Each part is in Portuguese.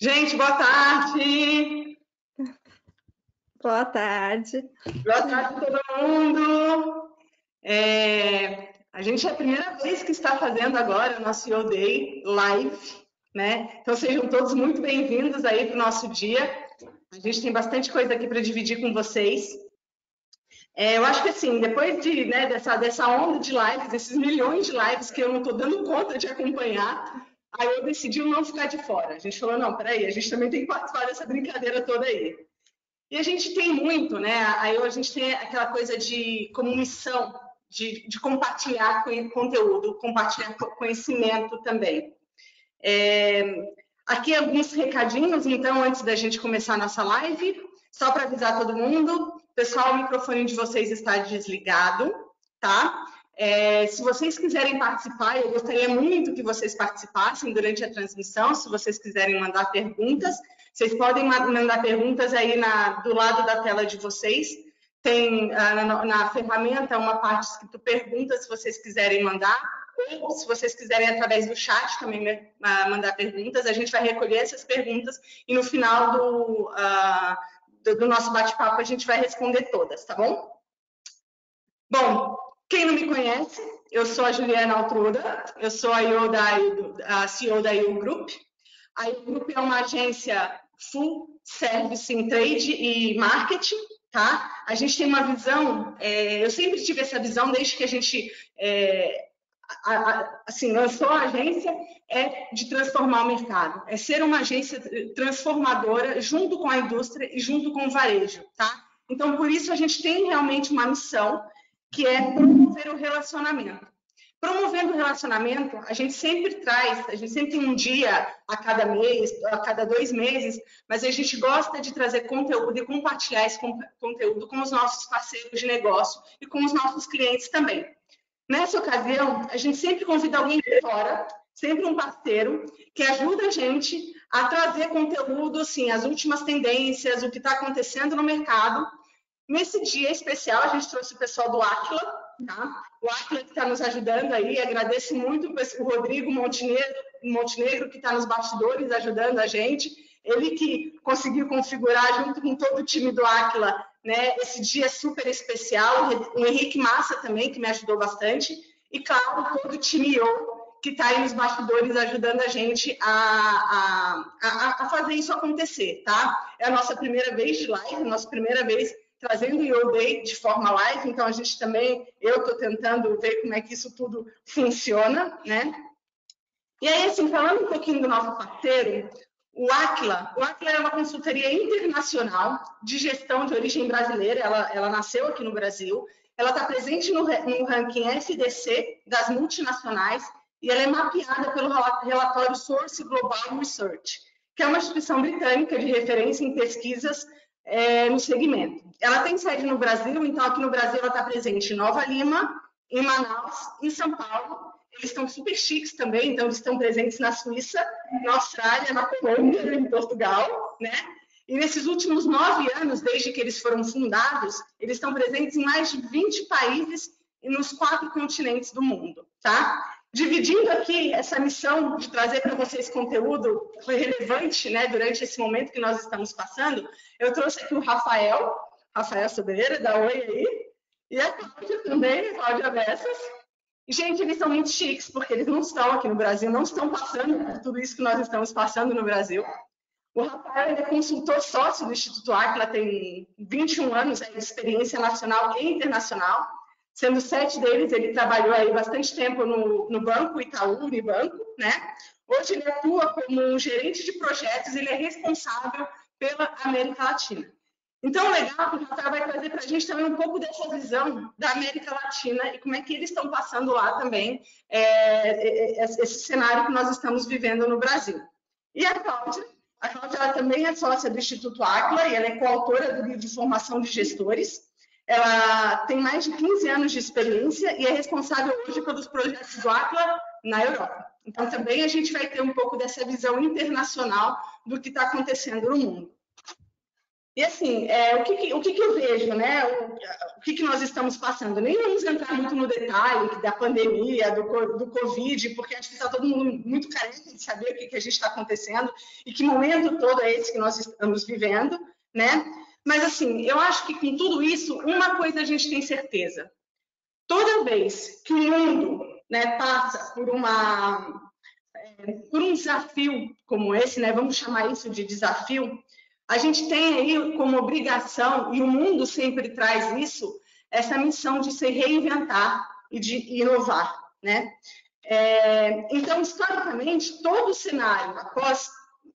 Gente, boa tarde! Boa tarde. Boa tarde a todo mundo! A gente é a primeira vez que está fazendo agora o nosso CEO Day live, né? Então sejam todos muito bem-vindos aí para o nosso dia. A gente tem bastante coisa aqui para dividir com vocês. Eu acho que assim, depois dessa onda de lives, desses milhões de lives que eu não estou dando conta de acompanhar, aí eu decidi não ficar de fora. A gente falou, não, peraí, a gente também tem que participar dessa brincadeira toda aí. E a gente tem muito, né? Aí a gente tem aquela coisa de como missão de compartilhar conteúdo, compartilhar conhecimento também. Aqui alguns recadinhos, então, antes da gente começar a nossa live, só para avisar todo mundo, pessoal, o microfone de vocês está desligado, tá? Se vocês quiserem participar, eu gostaria muito que vocês participassem durante a transmissão, se vocês quiserem mandar perguntas, vocês podem mandar perguntas aí do lado da tela de vocês. Tem na ferramenta uma parte escrito perguntas, se vocês quiserem mandar, ou se vocês quiserem através do chat também mandar perguntas, a gente vai recolher essas perguntas e no final do nosso bate-papo a gente vai responder todas, tá bom? Bom, quem não me conhece, eu sou a Juliana Altruda, eu sou a CEO da IU Group. A IU Group é uma agência full service em trade e marketing, tá? A gente tem uma visão, eu sempre tive essa visão desde que a gente lançou a agência, de transformar o mercado, ser uma agência transformadora junto com a indústria e junto com o varejo, tá? Então, por isso, a gente tem realmente uma missão, que é promover o relacionamento. Promovendo o relacionamento, a gente sempre tem um dia a cada mês, a cada 2 meses, mas a gente gosta de trazer conteúdo e compartilhar esse conteúdo com os nossos parceiros de negócio e com os nossos clientes também. Nessa ocasião, a gente sempre convida alguém de fora, sempre um parceiro, que ajuda a gente a trazer conteúdo, assim, as últimas tendências, o que está acontecendo no mercado. Nesse dia especial, a gente trouxe o pessoal do Aquila, tá? O Aquila que está nos ajudando aí, agradeço muito o Rodrigo Montenegro, que está nos bastidores ajudando a gente, ele que conseguiu configurar junto com todo o time do Aquila, né, esse dia super especial, o Henrique Massa também, que me ajudou bastante, e claro, todo o time IO, que está aí nos bastidores ajudando a gente a fazer isso acontecer, tá? É a nossa primeira vez de live, a nossa primeira vez trazendo o IO Day de forma live, então a gente também, eu estou tentando ver como é que isso tudo funciona, né? E aí, assim, falando um pouquinho do nosso parceiro, o Aquila é uma consultoria internacional de gestão de origem brasileira, ela nasceu aqui no Brasil, ela está presente no ranking FDC das multinacionais e ela é mapeada pelo relatório Source Global Research, que é uma instituição britânica de referência em pesquisas no segmento. Ela tem sede no Brasil, então aqui no Brasil ela está presente em Nova Lima, em Manaus, em São Paulo. Eles estão super chiques também, então eles estão presentes na Suíça, na Austrália, na Colômbia, em Portugal, né? E nesses últimos 9 anos, desde que eles foram fundados, eles estão presentes em mais de 20 países e nos 4 continentes do mundo, tá? Dividindo aqui essa missão de trazer para vocês conteúdo relevante, né, durante esse momento que nós estamos passando, eu trouxe aqui o Rafael Sobreira, da Oi aí, e a Cláudia também, a Cláudia Bessas. Gente, eles são muito chiques, porque eles não estão aqui no Brasil, não estão passando por tudo isso que nós estamos passando no Brasil. O Rafael é consultor sócio do Instituto Aquila, tem 21 anos de experiência nacional e internacional, sendo 7 deles, ele trabalhou aí bastante tempo no Banco Itaú, Unibanco, né? Hoje ele atua como um gerente de projetos, ele é responsável pela América Latina. Então, legal que o Rafael vai trazer para a gente também um pouco dessa visão da América Latina e como é que eles estão passando lá também esse cenário que nós estamos vivendo no Brasil. E a Cláudia ela também é sócia do Instituto Aquila e ela é coautora do livro de formação de gestores. Ela tem mais de 15 anos de experiência e é responsável hoje pelos projetos do Aquila na Europa. Então, também a gente vai ter um pouco dessa visão internacional do que está acontecendo no mundo. E assim, o que eu vejo, né? O que nós estamos passando? Nem vamos entrar muito no detalhe da pandemia, do Covid, porque acho que está todo mundo muito carente de saber o que a gente está acontecendo e que momento todo é esse que nós estamos vivendo, né? Mas assim, eu acho que com tudo isso, uma coisa a gente tem certeza. Toda vez que o mundo, né, passa por um desafio como esse, né? Vamos chamar isso de desafio. A gente tem aí como obrigação, e o mundo sempre traz isso, essa missão de se reinventar e de inovar, né? Então, historicamente, todo o cenário após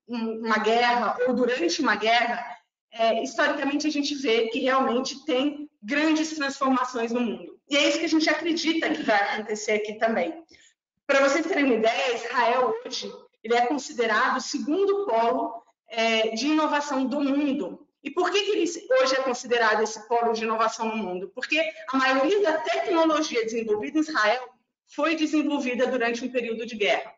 uma guerra ou durante uma guerra, historicamente a gente vê que realmente tem grandes transformações no mundo. E é isso que a gente acredita que vai acontecer aqui também. Para vocês terem uma ideia, Israel hoje ele é considerado o segundo polo de inovação do mundo. E por que ele hoje é considerado esse polo de inovação no mundo? Porque a maioria da tecnologia desenvolvida em Israel foi desenvolvida durante um período de guerra.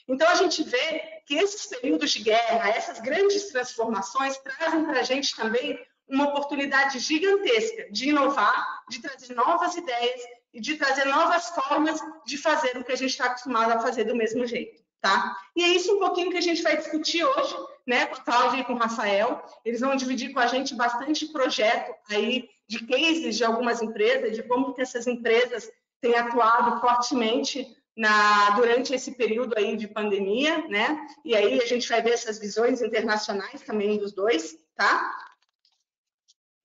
Então, a gente vê que esses períodos de guerra, essas grandes transformações, trazem para a gente também uma oportunidade gigantesca de inovar, de trazer novas ideias e de trazer novas formas de fazer o que a gente está acostumado a fazer do mesmo jeito, tá? E é isso um pouquinho que a gente vai discutir hoje, né, com a Cláudia e com o Rafael. Eles vão dividir com a gente bastante projeto aí de cases de algumas empresas, de como que essas empresas têm atuado fortemente durante esse período aí de pandemia, né? E aí a gente vai ver essas visões internacionais também dos dois, tá?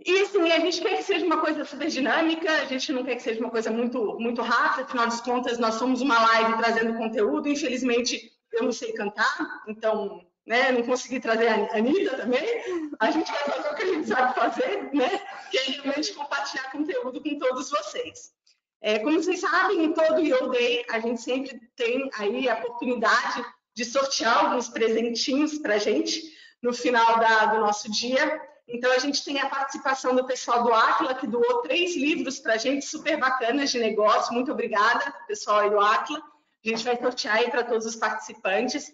E assim, a gente quer que seja uma coisa super dinâmica, a gente não quer que seja uma coisa muito rápida, afinal de contas, nós somos uma live trazendo conteúdo, infelizmente eu não sei cantar, então, né, não consegui trazer a Anitta também, a gente vai fazer o que a gente sabe fazer, né, que é realmente compartilhar conteúdo com todos vocês. Como vocês sabem, em todo Yo Day, a gente sempre tem aí a oportunidade de sortear alguns presentinhos para a gente no final do nosso dia. Então, a gente tem a participação do pessoal do Aquila, que doou 3 livros para a gente, super bacanas de negócio. Muito obrigada, pessoal aí do Aquila. A gente vai sortear aí para todos os participantes.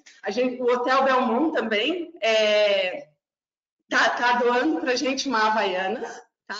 O Hotel Belmont também tá doando para a gente uma Havaianas, tá?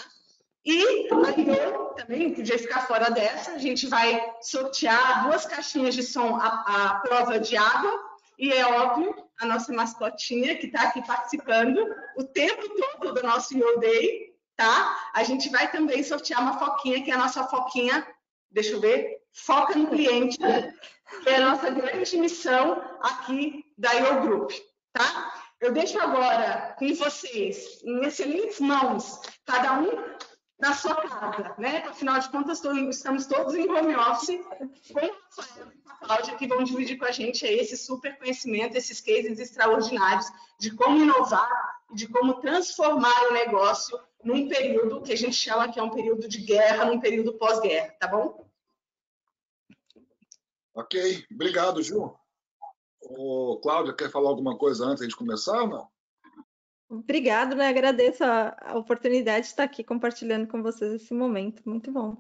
E eu também podia ficar fora dessa. A gente vai sortear 2 caixinhas de som à prova de água. E é óbvio, a nossa mascotinha que está aqui participando o tempo todo do nosso Yo Day, tá? A gente vai também sortear uma foquinha, que é a nossa foquinha, deixa eu ver, foca no cliente, que é a nossa grande missão aqui da Yo Group, tá? Eu deixo agora com vocês, em excelentes mãos, cada um na sua casa, né? Afinal de contas, estamos todos em home office, com o Rafael e com a Cláudia, que vão dividir com a gente aí esse super conhecimento, esses cases extraordinários de como inovar e de como transformar o negócio num período que a gente chama que é um período de guerra, num período pós-guerra, tá bom? Ok, obrigado, Ju. Cláudia, quer falar alguma coisa antes de começar ou não? Obrigado, né? Agradeço a oportunidade de estar aqui compartilhando com vocês esse momento. Muito bom.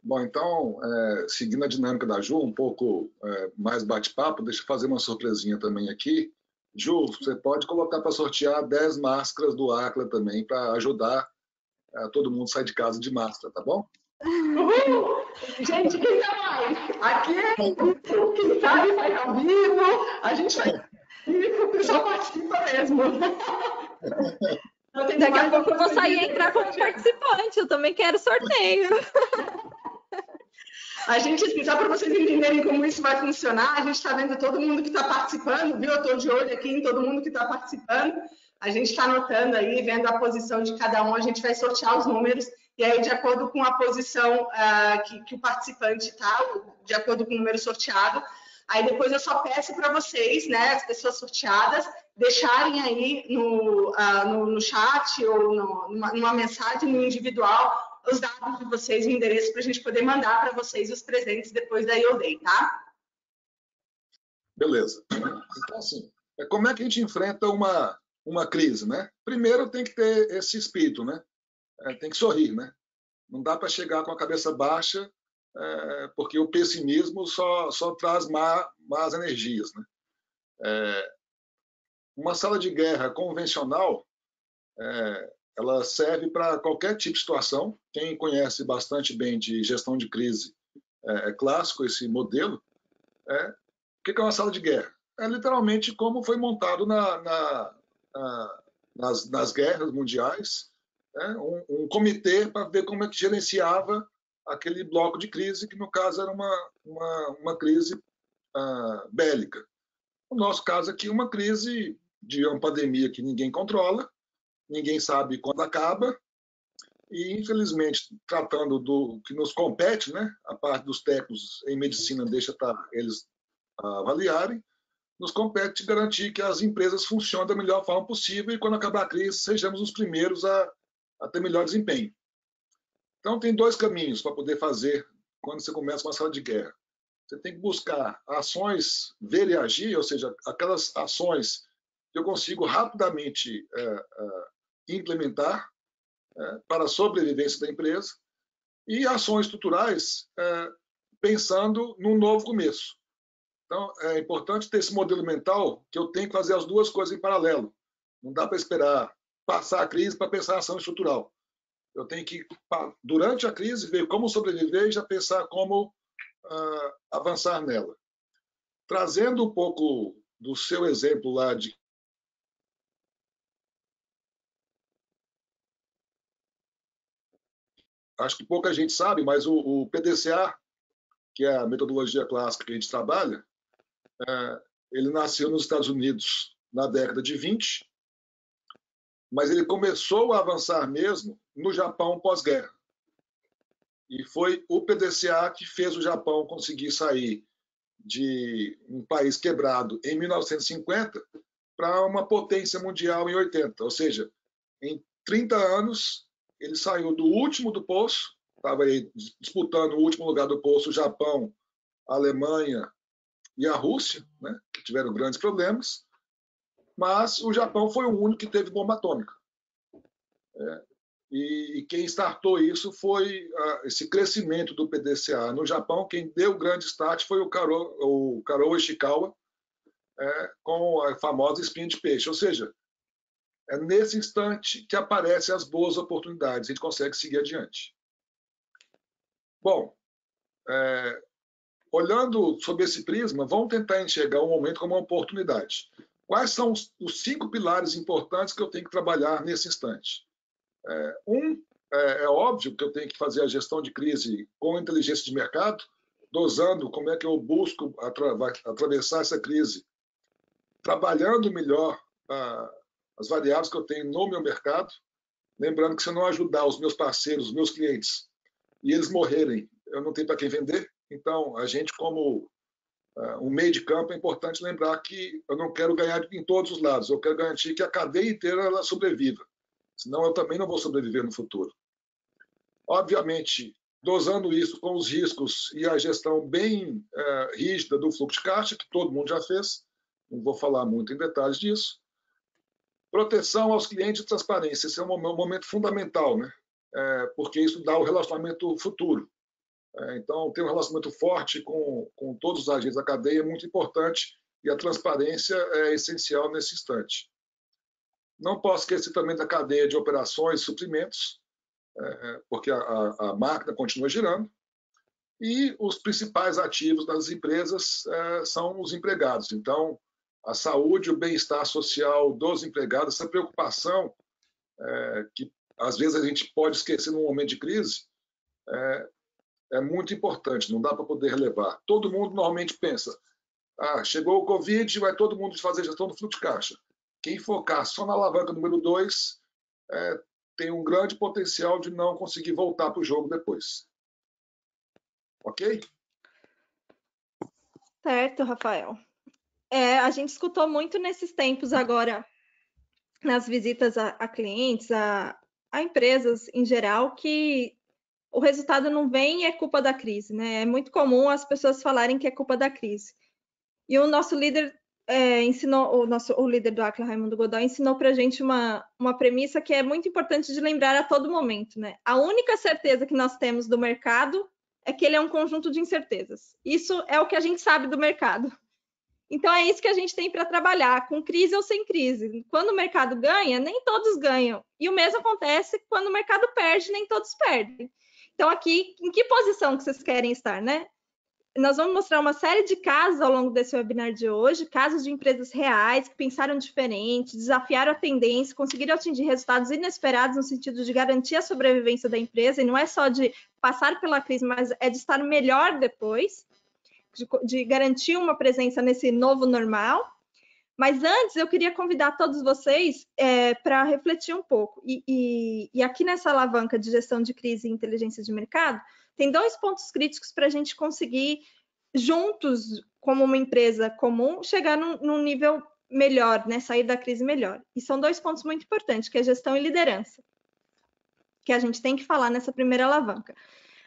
Bom, então, seguindo a dinâmica da Ju, um pouco mais bate-papo, deixa eu fazer uma surpresinha também aqui. Ju, você pode colocar para sortear 10 máscaras do Aquila também, para ajudar todo mundo a sair de casa de máscara, tá bom? Uhul! Gente, quem tá mais? Aqui é quem sabe vai ao vivo, a gente vai... O pessoal participa mesmo. Daqui a pouco eu vou sair e entrar como participante. Eu também quero sorteio. A gente, assim, só para vocês entenderem como isso vai funcionar, a gente está vendo todo mundo que está participando, viu? Eu estou de olho aqui em todo mundo que está participando. A gente está anotando aí, vendo a posição de cada um, a gente vai sortear os números, e aí, de acordo com a posição que o participante está, de acordo com o número sorteado, aí depois eu só peço para vocês, né, as pessoas sorteadas, deixarem aí no chat ou numa mensagem no individual os dados de vocês, o endereço, para a gente poder mandar para vocês os presentes depois da Yo Day, tá? Beleza. Então, assim, como é que a gente enfrenta uma crise, né? Primeiro tem que ter esse espírito, né? Tem que sorrir, né? Não dá para chegar com a cabeça baixa, porque o pessimismo só traz más energias, né? Uma sala de guerra convencional, ela serve para qualquer tipo de situação. Quem conhece bastante bem de gestão de crise é clássico esse modelo. O que é uma sala de guerra? É literalmente como foi montado nas guerras mundiais, um comitê para ver como é que gerenciava aquele bloco de crise, que no caso era uma crise bélica. No nosso caso aqui, uma crise de uma pandemia que ninguém controla, ninguém sabe quando acaba, e infelizmente, tratando do que nos compete, né, a parte dos técnicos em medicina deixa eles avaliarem, nos compete garantir que as empresas funcionem da melhor forma possível e quando acabar a crise sejamos os primeiros a ter melhor desempenho. Então tem 2 caminhos para poder fazer quando você começa uma sala de guerra. Você tem que buscar ações ver e agir, ou seja, aquelas ações que eu consigo rapidamente implementar para a sobrevivência da empresa, e ações estruturais pensando num novo começo. Então, é importante ter esse modelo mental que eu tenho que fazer as 2 coisas em paralelo. Não dá para esperar passar a crise para pensar em ação estrutural. Eu tenho que, durante a crise, ver como sobreviver e já pensar como avançar nela. Trazendo um pouco do seu exemplo lá de acho que pouca gente sabe, mas o PDCA, que é a metodologia clássica que a gente trabalha, ele nasceu nos Estados Unidos na década de 20, mas ele começou a avançar mesmo no Japão pós-guerra. E foi o PDCA que fez o Japão conseguir sair de um país quebrado em 1950 para uma potência mundial em 80. Ou seja, em 30 anos, ele saiu do último do poço, estava aí disputando o último lugar do poço o Japão, a Alemanha e a Rússia, né, que tiveram grandes problemas, mas o Japão foi o único que teve bomba atômica. E quem startou isso foi esse crescimento do PDCA no Japão. Quem deu o grande start foi o Karou Ishikawa, com a famosa espinha de peixe. Ou seja, é nesse instante que aparecem as boas oportunidades, a gente consegue seguir adiante. Bom, olhando sob esse prisma, vamos tentar enxergar um momento como uma oportunidade. Quais são os 5 pilares importantes que eu tenho que trabalhar nesse instante? É óbvio que eu tenho que fazer a gestão de crise com inteligência de mercado, dosando como é que eu busco atravessar essa crise, trabalhando melhor as variáveis que eu tenho no meu mercado, lembrando que se eu não ajudar os meus parceiros, os meus clientes, e eles morrerem, eu não tenho para quem vender. Então, a gente, como um meio de campo, é importante lembrar que eu não quero ganhar em todos os lados, eu quero garantir que a cadeia inteira ela sobreviva, senão eu também não vou sobreviver no futuro. Obviamente, dosando isso com os riscos e a gestão bem rígida do fluxo de caixa, que todo mundo já fez, não vou falar muito em detalhes disso. Proteção aos clientes e transparência, esse é um momento fundamental, né? Porque isso dá o relacionamento futuro. Então, ter um relacionamento forte com todos os agentes da cadeia é muito importante e a transparência é essencial nesse instante. Não posso esquecer também da cadeia de operações e suprimentos, porque a máquina continua girando, e os principais ativos das empresas são os empregados. Então, a saúde e o bem-estar social dos empregados, essa preocupação que às vezes a gente pode esquecer num momento de crise, é muito importante, não dá para poder relevar. Todo mundo normalmente pensa, chegou o Covid, vai todo mundo fazer gestão do fluxo de caixa. Quem focar só na alavanca número 2 tem um grande potencial de não conseguir voltar para o jogo depois. Ok? Certo, Rafael. A gente escutou muito nesses tempos agora, nas visitas a clientes, a empresas em geral, que o resultado não vem e é culpa da crise, né? É muito comum as pessoas falarem que é culpa da crise. E o nosso líder ensinou, o líder do Acla, Raimundo Godoy, ensinou para a gente uma premissa que é muito importante de lembrar a todo momento, né? A única certeza que nós temos do mercado é que ele é um conjunto de incertezas. Isso é o que a gente sabe do mercado. Então, é isso que a gente tem para trabalhar, com crise ou sem crise. Quando o mercado ganha, nem todos ganham. E o mesmo acontece quando o mercado perde, nem todos perdem. Então, aqui, em que posição que vocês querem estar, né? Nós vamos mostrar uma série de casos ao longo desse webinar de hoje, casos de empresas reais que pensaram diferente, desafiaram a tendência, conseguiram atingir resultados inesperados no sentido de garantir a sobrevivência da empresa, e não é só de passar pela crise, mas é de estar melhor depois, de garantir uma presença nesse novo normal. Mas antes, eu queria convidar todos vocês para refletir um pouco. E aqui nessa alavanca de gestão de crise e inteligência de mercado, tem 2 pontos críticos para a gente conseguir, juntos, como uma empresa comum, chegar num nível melhor, né? Sair da crise melhor. E são 2 pontos muito importantes, que é gestão e liderança, que a gente tem que falar nessa primeira alavanca.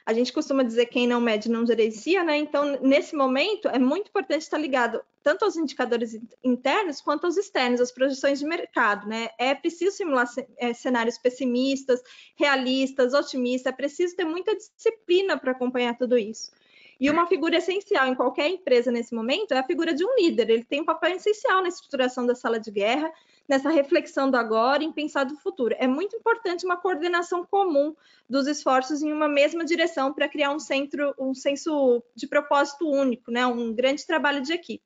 A gente costuma dizer que quem não mede não gerencia, né? Então, nesse momento, é muito importante estar ligado tanto aos indicadores internos quanto aos externos, às projeções de mercado, né? É preciso simular cenários pessimistas, realistas, otimistas, é preciso ter muita disciplina para acompanhar tudo isso. E uma figura essencial em qualquer empresa nesse momento é a figura de um líder. Ele tem um papel essencial na estruturação da sala de guerra, nessa reflexão do agora, em pensar do futuro. É muito importante uma coordenação comum dos esforços em uma mesma direção para criar um senso de propósito único, né? Um grande trabalho de equipe.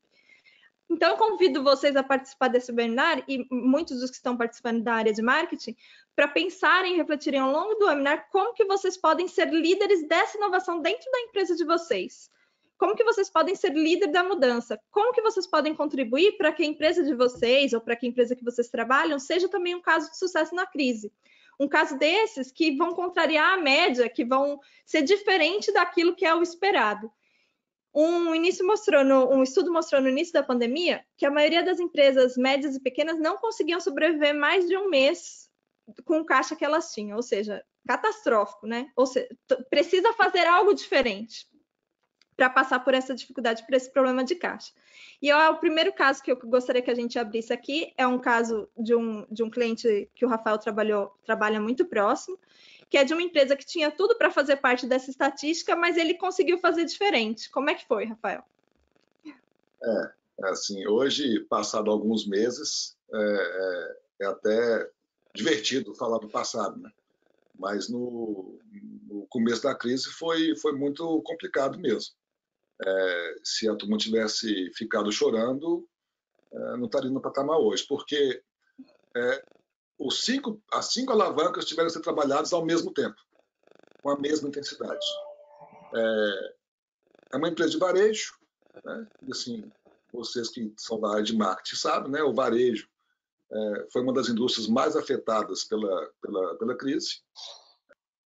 Então, eu convido vocês a participar desse webinar, e muitos dos que estão participando da área de marketing, para pensarem e refletirem ao longo do webinar como que vocês podem ser líderes dessa inovação dentro da empresa de vocês. Como que vocês podem ser líder da mudança? Como que vocês podem contribuir para que a empresa de vocês, ou para que a empresa que vocês trabalham, seja também um caso de sucesso na crise? Um caso desses que vão contrariar a média, que vão ser diferente daquilo que é o esperado. Um estudo mostrou no início da pandemia que a maioria das empresas médias e pequenas não conseguiam sobreviver mais de um mês com o caixa que elas tinham, ou seja, catastrófico, né? Ou seja, precisa fazer algo diferente para passar por essa dificuldade, por esse problema de caixa. E o primeiro caso que eu gostaria que a gente abrisse aqui é um caso de um cliente que o Rafael trabalha muito próximo, que é de uma empresa que tinha tudo para fazer parte dessa estatística, mas ele conseguiu fazer diferente. Como é que foi, Rafael? Assim, hoje, passado alguns meses, é até divertido falar do passado, né? Mas no começo da crise foi muito complicado mesmo. Se a turma tivesse ficado chorando, não estaria no patamar hoje, porque as 5 alavancas tiveram que ser trabalhadas ao mesmo tempo, com a mesma intensidade. É uma empresa de varejo, né? E, assim, vocês que são da área de marketing sabem, né? O varejo foi uma das indústrias mais afetadas pela crise.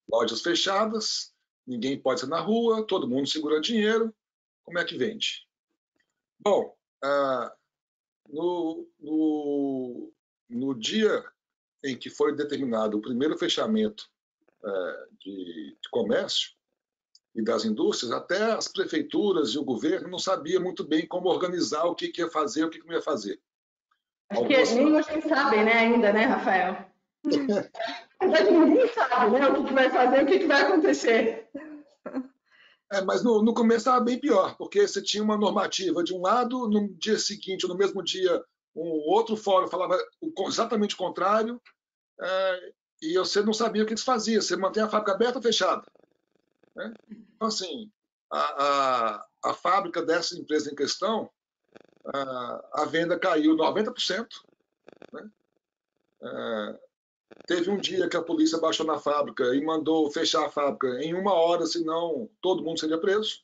Lojas fechadas, ninguém pode ser na rua, todo mundo segura dinheiro. Como é que vende? Bom, no dia em que foi determinado o primeiro fechamento de comércio e das indústrias, até as prefeituras e o governo não sabiam muito bem como organizar o que ia fazer, o que não ia fazer. Acho que nem vocês sabem, né, ainda, né, Rafael? Ninguém sabe, né, o que vai fazer, o que vai acontecer. Mas no começo estava bem pior, porque você tinha uma normativa de um lado, no dia seguinte, ou no mesmo dia, um outro fórum falava exatamente o contrário, e você não sabia o que se fazia, você mantém a fábrica aberta ou fechada. Né? Então, assim, a fábrica dessa empresa em questão, a venda caiu 90%. Né? Teve um dia que a polícia baixou na fábrica e mandou fechar a fábrica em 1 hora, senão todo mundo seria preso.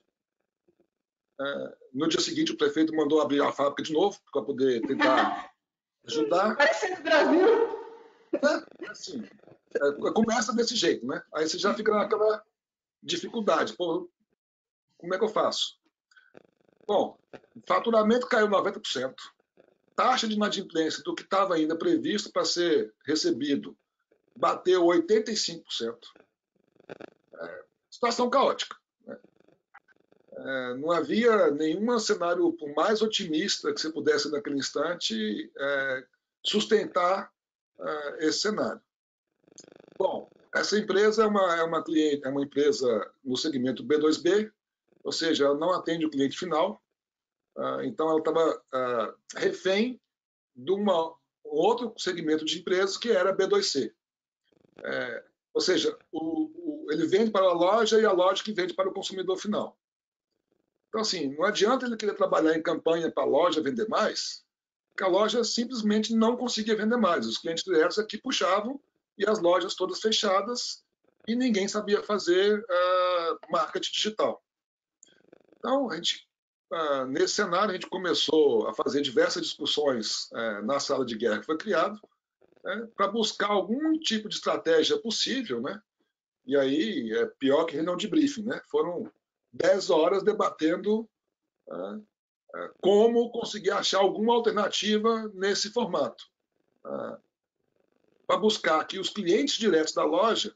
No dia seguinte, o prefeito mandou abrir a fábrica de novo para poder tentar ajudar. Parecendo o Brasil. Assim, começa desse jeito, né? Aí você já fica naquela dificuldade. Pô, como é que eu faço? Bom, o faturamento caiu 90%. Taxa de inadimplência do que estava ainda previsto para ser recebido bateu 85%. Situação caótica. Né? Não havia nenhum cenário, por mais otimista que você pudesse naquele instante, sustentar esse cenário. Bom, essa empresa é uma empresa no segmento B2B, ou seja, ela não atende o cliente final, Então, ela estava refém de um outro segmento de empresas que era B2C. Ou seja, ele vende para a loja e a loja que vende para o consumidor final. Então, assim, não adianta ele querer trabalhar em campanha para a loja vender mais, porque a loja simplesmente não conseguia vender mais. Os clientes diretos aqui puxavam e as lojas todas fechadas e ninguém sabia fazer marketing digital. Então, nesse cenário, a gente começou a fazer diversas discussões na sala de guerra que foi criado, para buscar algum tipo de estratégia possível, né? E aí é pior que reunião de briefing, né? Foram 10 horas debatendo como conseguir achar alguma alternativa nesse formato, para buscar que os clientes diretos da loja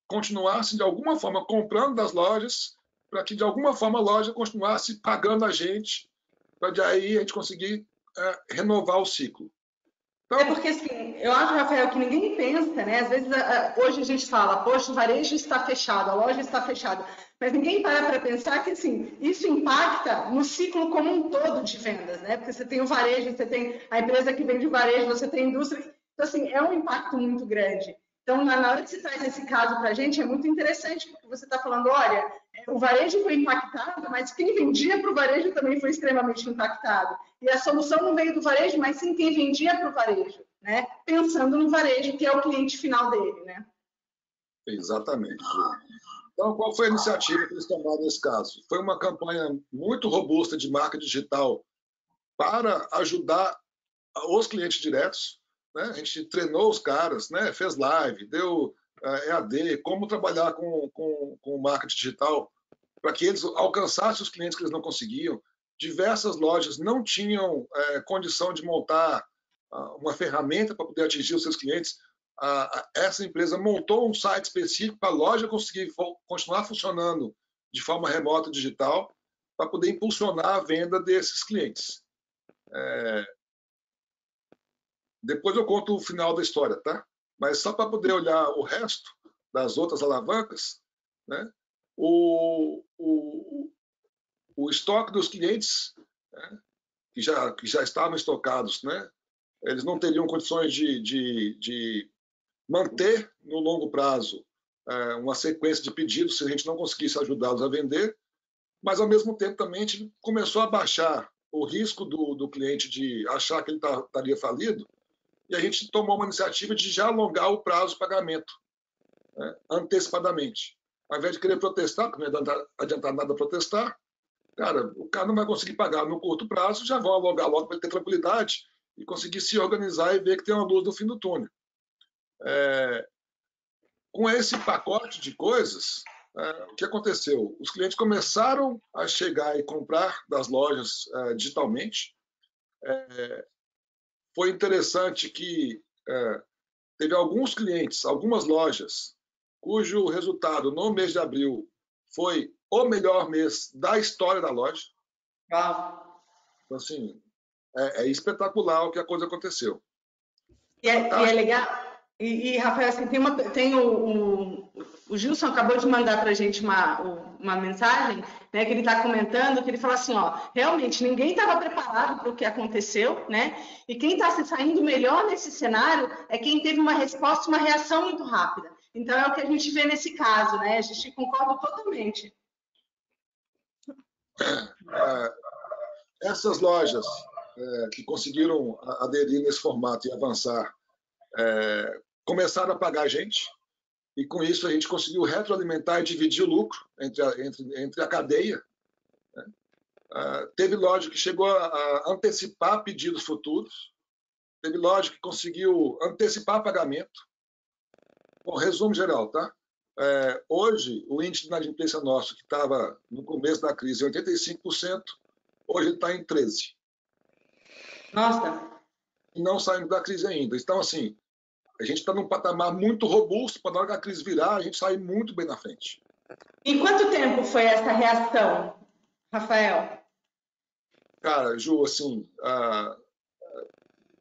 continuassem de alguma forma comprando das lojas, para que de alguma forma a loja continuasse pagando a gente, para daí a gente conseguir renovar o ciclo. Então, porque, assim, eu acho, Rafael, que ninguém pensa, né? Às vezes, hoje a gente fala, poxa, o varejo está fechado, a loja está fechada, mas ninguém para pensar que, assim, isso impacta no ciclo como um todo de vendas, né? Porque você tem o varejo, você tem a empresa que vende o varejo, você tem a indústria, então, assim, é um impacto muito grande. Então, na hora que você traz esse caso para a gente, é muito interessante, porque você está falando, olha, o varejo foi impactado, mas quem vendia para o varejo também foi extremamente impactado. E a solução não veio do varejo, mas sim quem vendia para o varejo, né? Pensando no varejo, que é o cliente final dele, né? Exatamente. Então, qual foi a iniciativa que eles tomaram nesse caso? Foi uma campanha muito robusta de marketing digital para ajudar os clientes diretos, né? A gente treinou os caras, né? Fez live, deu EAD, como trabalhar com marketing digital para que eles alcançassem os clientes que eles não conseguiam. Diversas lojas não tinham condição de montar uma ferramenta para poder atingir os seus clientes. Essa empresa montou um site específico para a loja conseguir continuar funcionando de forma remota digital para poder impulsionar a venda desses clientes. Depois eu conto o final da história, tá? Mas só para poder olhar o resto das outras alavancas, né? O estoque dos clientes, né? que já estavam estocados, né? Eles não teriam condições de manter no longo prazo uma sequência de pedidos se a gente não conseguisse ajudá-los a vender, mas ao mesmo tempo também a gente começou a baixar o risco do cliente de achar que ele estaria falido, e a gente tomou uma iniciativa de já alongar o prazo de pagamento, né, antecipadamente. Ao invés de querer protestar, porque não adianta nada protestar, cara, o cara não vai conseguir pagar no curto prazo, já vão alongar logo para ele ter tranquilidade e conseguir se organizar e ver que tem uma luz no fim do túnel. Com esse pacote de coisas, o que aconteceu? Os clientes começaram a chegar e comprar das lojas digitalmente. Foi interessante que teve alguns clientes, algumas lojas, cujo resultado no mês de abril foi o melhor mês da história da loja. Uau. Então, assim, é espetacular o que a coisa aconteceu. E é legal. E Rafael, assim, tem o Gilson acabou de mandar para a gente uma mensagem, né, que ele está comentando, que ele fala assim, ó, realmente ninguém estava preparado para o que aconteceu, né? E quem está se saindo melhor nesse cenário é quem teve uma resposta, uma reação muito rápida. Então é o que a gente vê nesse caso, né? A gente concorda totalmente. Essas lojas que conseguiram aderir nesse formato e avançar começaram a pagar a gente, e com isso a gente conseguiu retroalimentar e dividir o lucro entre a cadeia. Né? Teve loja que chegou a antecipar pedidos futuros, teve loja que conseguiu antecipar pagamento. Bom, resumo geral, tá? Hoje, o índice de inadimplência nosso, que estava no começo da crise em 85%, hoje ele está em 13%. Nossa! E não saímos da crise ainda. Então, assim, a gente está num patamar muito robusto para na hora que a crise virar, a gente sair muito bem na frente. Em quanto tempo foi essa reação, Rafael? Cara, Ju, assim,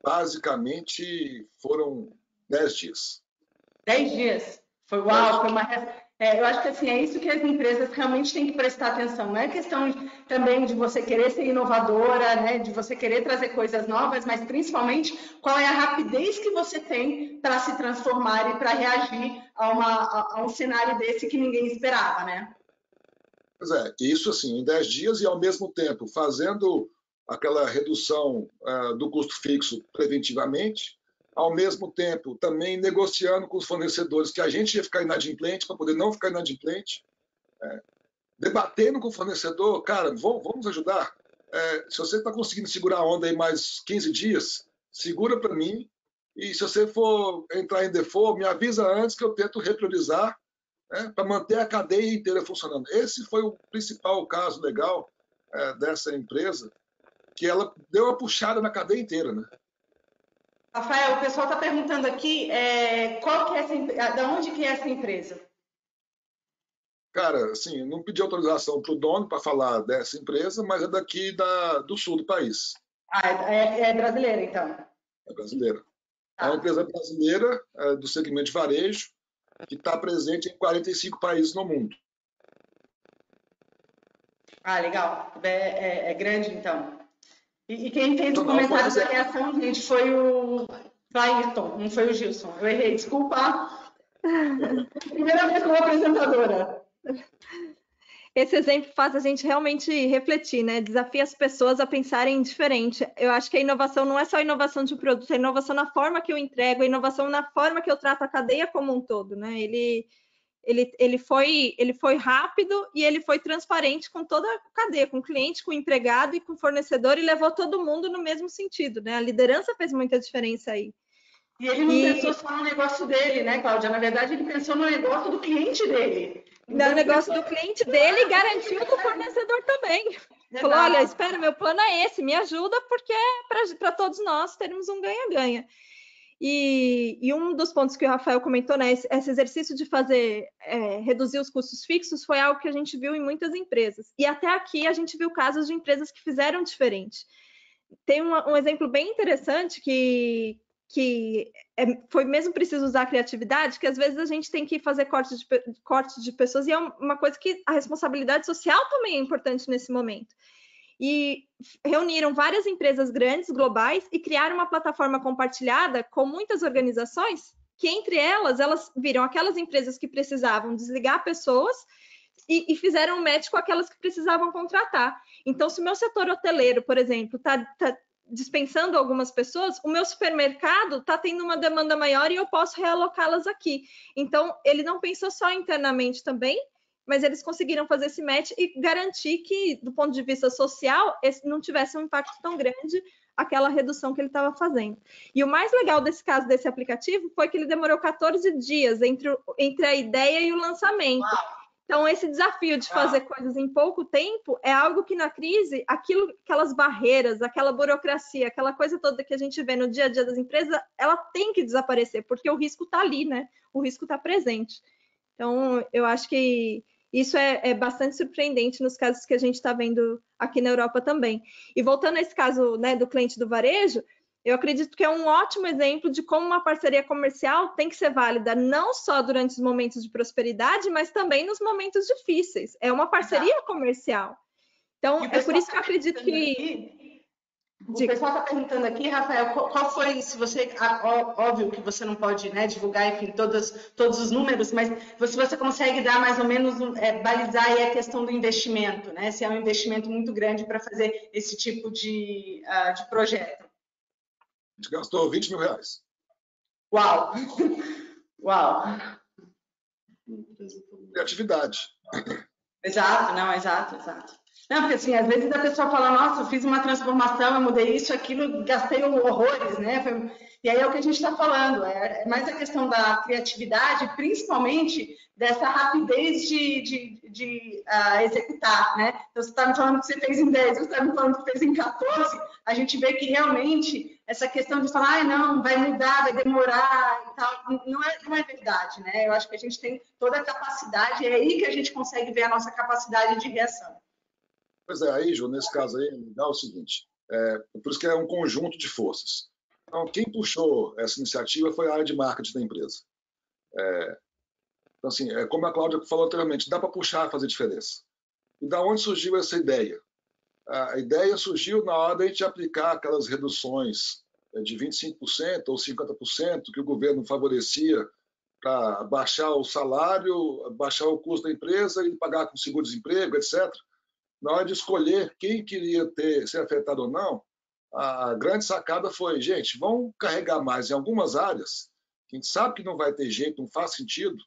basicamente foram 10 dias. 10 dias. Foi uau, foi uma reação. Eu acho que assim, é isso que as empresas realmente têm que prestar atenção. Não é questão também de você querer ser inovadora, né, de você querer trazer coisas novas, mas principalmente qual é a rapidez que você tem para se transformar e para reagir a um cenário desse que ninguém esperava, né? Pois é, isso assim, em 10 dias e ao mesmo tempo fazendo aquela redução do custo fixo preventivamente, ao mesmo tempo também negociando com os fornecedores que a gente ia ficar inadimplente para poder não ficar inadimplente, debatendo com o fornecedor, cara, vamos ajudar. Se você está conseguindo segurar a onda aí mais 15 dias, segura para mim, e se você for entrar em default, me avisa antes que eu tento repriorizar, para manter a cadeia inteira funcionando. Esse foi o principal caso legal dessa empresa, que ela deu uma puxada na cadeia inteira, né? Rafael, o pessoal está perguntando aqui qual que é de onde que é essa empresa? Cara, assim, não pedi autorização para o dono para falar dessa empresa, mas é daqui do sul do país. É brasileira, então? É brasileira. É uma Tá. empresa brasileira do segmento de varejo, que está presente em 45 países no mundo. Legal. É grande, então. E quem fez o Não, comentário pode da ser. reação, gente, foi o Clayton, não foi o Gilson. Eu errei, desculpa. Primeira vez como apresentadora. Esse exemplo faz a gente realmente refletir, né? Desafia as pessoas a pensarem diferente. Eu acho que a inovação não é só a inovação de produto, é a inovação na forma que eu entrego, a inovação na forma que eu trato a cadeia como um todo, né? Ele foi rápido e ele foi transparente com toda a cadeia, com o cliente, com o empregado e com o fornecedor, e levou todo mundo no mesmo sentido, né? A liderança fez muita diferença aí. E ele não pensou só no negócio dele, né, Cláudia? Na verdade, ele pensou no negócio do cliente dele. No negócio do cliente dele e garantiu do fornecedor também. Exato. Falou, olha, espera, meu plano é esse, me ajuda, porque é para todos nós termos um ganha-ganha. E um dos pontos que o Rafael comentou, né, esse exercício de reduzir os custos fixos foi algo que a gente viu em muitas empresas. E até aqui a gente viu casos de empresas que fizeram diferente. Tem um exemplo bem interessante que foi mesmo preciso usar a criatividade, que às vezes a gente tem que fazer cortes de pessoas, e é uma coisa que a responsabilidade social também é importante nesse momento. E reuniram várias empresas grandes, globais, e criaram uma plataforma compartilhada com muitas organizações, que entre elas viram aquelas empresas que precisavam desligar pessoas e fizeram um match com aquelas que precisavam contratar. Então, se o meu setor hoteleiro, por exemplo, está dispensando algumas pessoas, o meu supermercado está tendo uma demanda maior e eu posso realocá-las aqui. Então, ele não pensou só internamente também, mas eles conseguiram fazer esse match e garantir que, do ponto de vista social, não tivesse um impacto tão grande aquela redução que ele estava fazendo. E o mais legal desse caso, desse aplicativo, foi que ele demorou 14 dias entre a ideia e o lançamento. Uau. Então, esse desafio de fazer coisas em pouco tempo é algo que na crise, aquelas barreiras, aquela burocracia, aquela coisa toda que a gente vê no dia a dia das empresas, ela tem que desaparecer, porque o risco está ali, né? O risco está presente. Então, eu acho que isso é bastante surpreendente nos casos que a gente está vendo aqui na Europa também. E voltando a esse caso, né, do cliente do varejo, eu acredito que é um ótimo exemplo de como uma parceria comercial tem que ser válida não só durante os momentos de prosperidade, mas também nos momentos difíceis. É uma parceria comercial. Então, é por isso que eu acredito que... O pessoal está perguntando aqui, Rafael, qual foi, se você, óbvio que você não pode, né, divulgar, enfim, todos os números, mas se você consegue dar mais ou menos, balizar aí a questão do investimento, né, se é um investimento muito grande para fazer esse tipo de projeto. A gente gastou 20 mil reais. Uau! Uau! Criatividade. Exato, não, exato. Não, porque assim, às vezes a pessoa fala, nossa, eu fiz uma transformação, eu mudei isso, aquilo, gastei horrores, né? E aí é o que a gente está falando, é mais a questão da criatividade, principalmente dessa rapidez de executar, né? Então, você está me falando que você fez em 10, você está me falando que fez em 14, a gente vê que realmente essa questão de falar, não, vai mudar, vai demorar e tal, não é verdade, né? Eu acho que a gente tem toda a capacidade, é aí que a gente consegue ver a nossa capacidade de reação. Pois é, aí, Ju, nesse caso aí, dá o seguinte, por isso que é um conjunto de forças. Então, quem puxou essa iniciativa foi a área de marketing da empresa. Então, assim, como a Cláudia falou anteriormente, dá para puxar, fazer diferença. E da onde surgiu essa ideia? A ideia surgiu na hora de a gente aplicar aquelas reduções de 25% ou 50% que o governo favorecia para baixar o salário, baixar o custo da empresa e pagar com seguro-desemprego, etc. Na hora de escolher quem queria ser afetado ou não, a grande sacada foi, gente, vamos carregar mais em algumas áreas, que a gente sabe que não vai ter jeito, não faz sentido,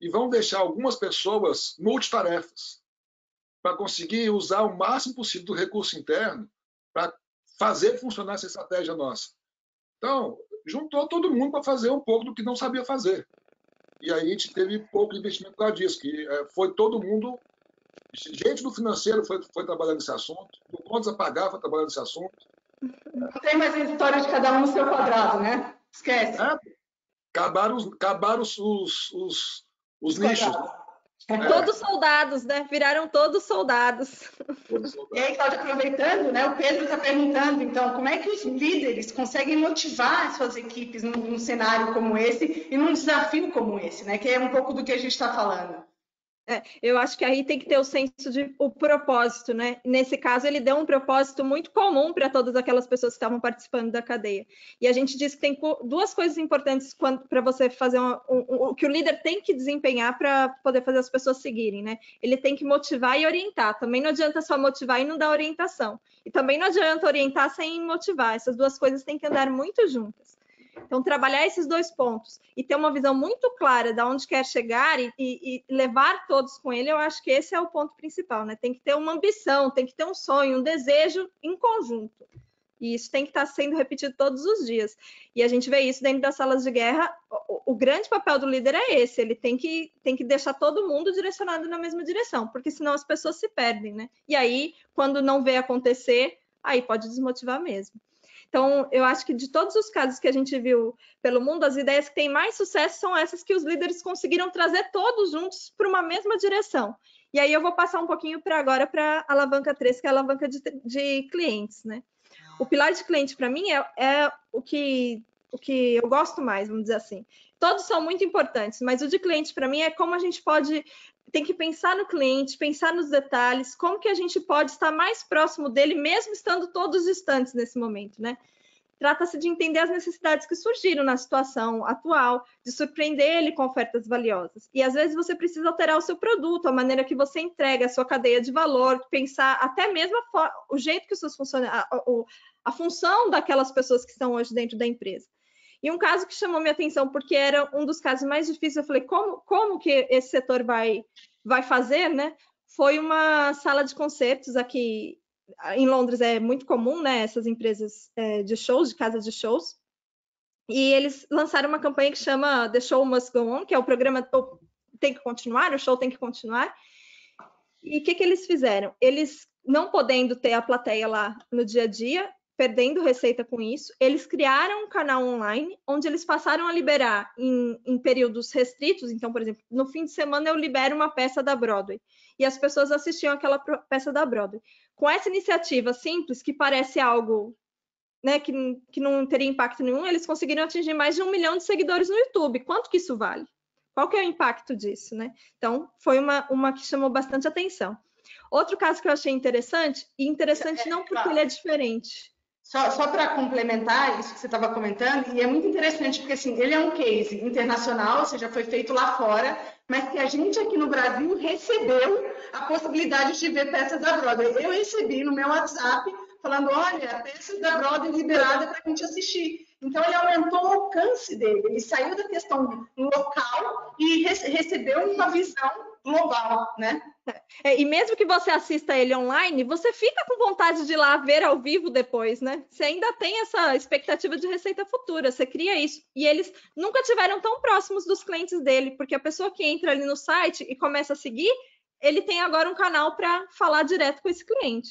e vamos deixar algumas pessoas multitarefas, para conseguir usar o máximo possível do recurso interno para fazer funcionar essa estratégia nossa. Então, juntou todo mundo para fazer um pouco do que não sabia fazer. E aí a gente teve pouco investimento por causa disso, que foi todo mundo, gente do financeiro foi trabalhando nesse assunto, do contas a pagar foi trabalhando nesse assunto. Não tem mais a história de cada um no seu quadrado, né? Esquece. Acabaram os nichos. Todos soldados, né? Viraram todos soldados. E aí, Cláudia, aproveitando, né? O Pedro está perguntando, então, como é que os líderes conseguem motivar as suas equipes num cenário como esse e num desafio como esse, né? Que é um pouco do que a gente está falando. Eu acho que aí tem que ter o senso de o propósito, né? Nesse caso, ele deu um propósito muito comum para todas aquelas pessoas que estavam participando da cadeia. E a gente diz que tem duas coisas importantes para você fazer o que o líder tem que desempenhar para poder fazer as pessoas seguirem, né? Ele tem que motivar e orientar. Também não adianta só motivar e não dar orientação. E também não adianta orientar sem motivar. Essas duas coisas têm que andar muito juntas. Então, trabalhar esses dois pontos e ter uma visão muito clara de onde quer chegar e levar todos com ele, eu acho que esse é o ponto principal, né? Tem que ter uma ambição, tem que ter um sonho, um desejo em conjunto. E isso tem que estar sendo repetido todos os dias. E a gente vê isso dentro das salas de guerra. O grande papel do líder é esse, ele tem que deixar todo mundo direcionado na mesma direção, porque senão as pessoas se perdem, né? E aí, quando não vê acontecer, aí pode desmotivar mesmo. Então, eu acho que de todos os casos que a gente viu pelo mundo, as ideias que têm mais sucesso são essas que os líderes conseguiram trazer todos juntos para uma mesma direção. E aí eu vou passar um pouquinho agora para a alavanca 3, que é a alavanca de clientes, né? O pilar de cliente, para mim, é o que eu gosto mais, vamos dizer assim. Todos são muito importantes, mas o de cliente, para mim, é como a gente tem que pensar no cliente, pensar nos detalhes, como que a gente pode estar mais próximo dele, mesmo estando todos distantes nesse momento, né? Trata-se de entender as necessidades que surgiram na situação atual, de surpreender ele com ofertas valiosas. E às vezes você precisa alterar o seu produto, a maneira que você entrega, a sua cadeia de valor, pensar até mesmo o jeito que os seus funcionários, a função daquelas pessoas que estão hoje dentro da empresa. E um caso que chamou minha atenção, porque era um dos casos mais difíceis, eu falei, como que esse setor vai fazer, né? Foi uma sala de concertos aqui em Londres, é muito comum, né? Essas empresas de shows, de casa de shows. E eles lançaram uma campanha que chama The Show Must Go On, que é o programa tem que continuar, o show tem que continuar. E o que eles fizeram? Eles, não podendo ter a plateia lá no dia a dia, perdendo receita com isso, eles criaram um canal online onde eles passaram a liberar em períodos restritos. Então, por exemplo, no fim de semana eu libero uma peça da Broadway e as pessoas assistiam aquela peça da Broadway. Com essa iniciativa simples, que parece algo, né, que não teria impacto nenhum, eles conseguiram atingir mais de 1 milhão de seguidores no YouTube. Quanto que isso vale? Qual que é o impacto disso, né? Então, foi uma que chamou bastante atenção. Outro caso que eu achei interessante, e interessante não porque ele é diferente. Só para complementar isso que você estava comentando, e é muito interessante, porque assim, ele é um case internacional, ou seja, foi feito lá fora, mas que a gente aqui no Brasil recebeu a possibilidade de ver peças da Broadway. Eu recebi no meu WhatsApp, falando, olha, peças da Broadway liberada para a gente assistir. Então, ele aumentou o alcance dele, ele saiu da questão local e recebeu uma visão global, né? E mesmo que você assista ele online, você fica com vontade de ir lá ver ao vivo depois, né? Você ainda tem essa expectativa de receita futura, você cria isso. E eles nunca tiveram tão próximos dos clientes dele, porque a pessoa que entra ali no site e começa a seguir, ele tem agora um canal para falar direto com esse cliente.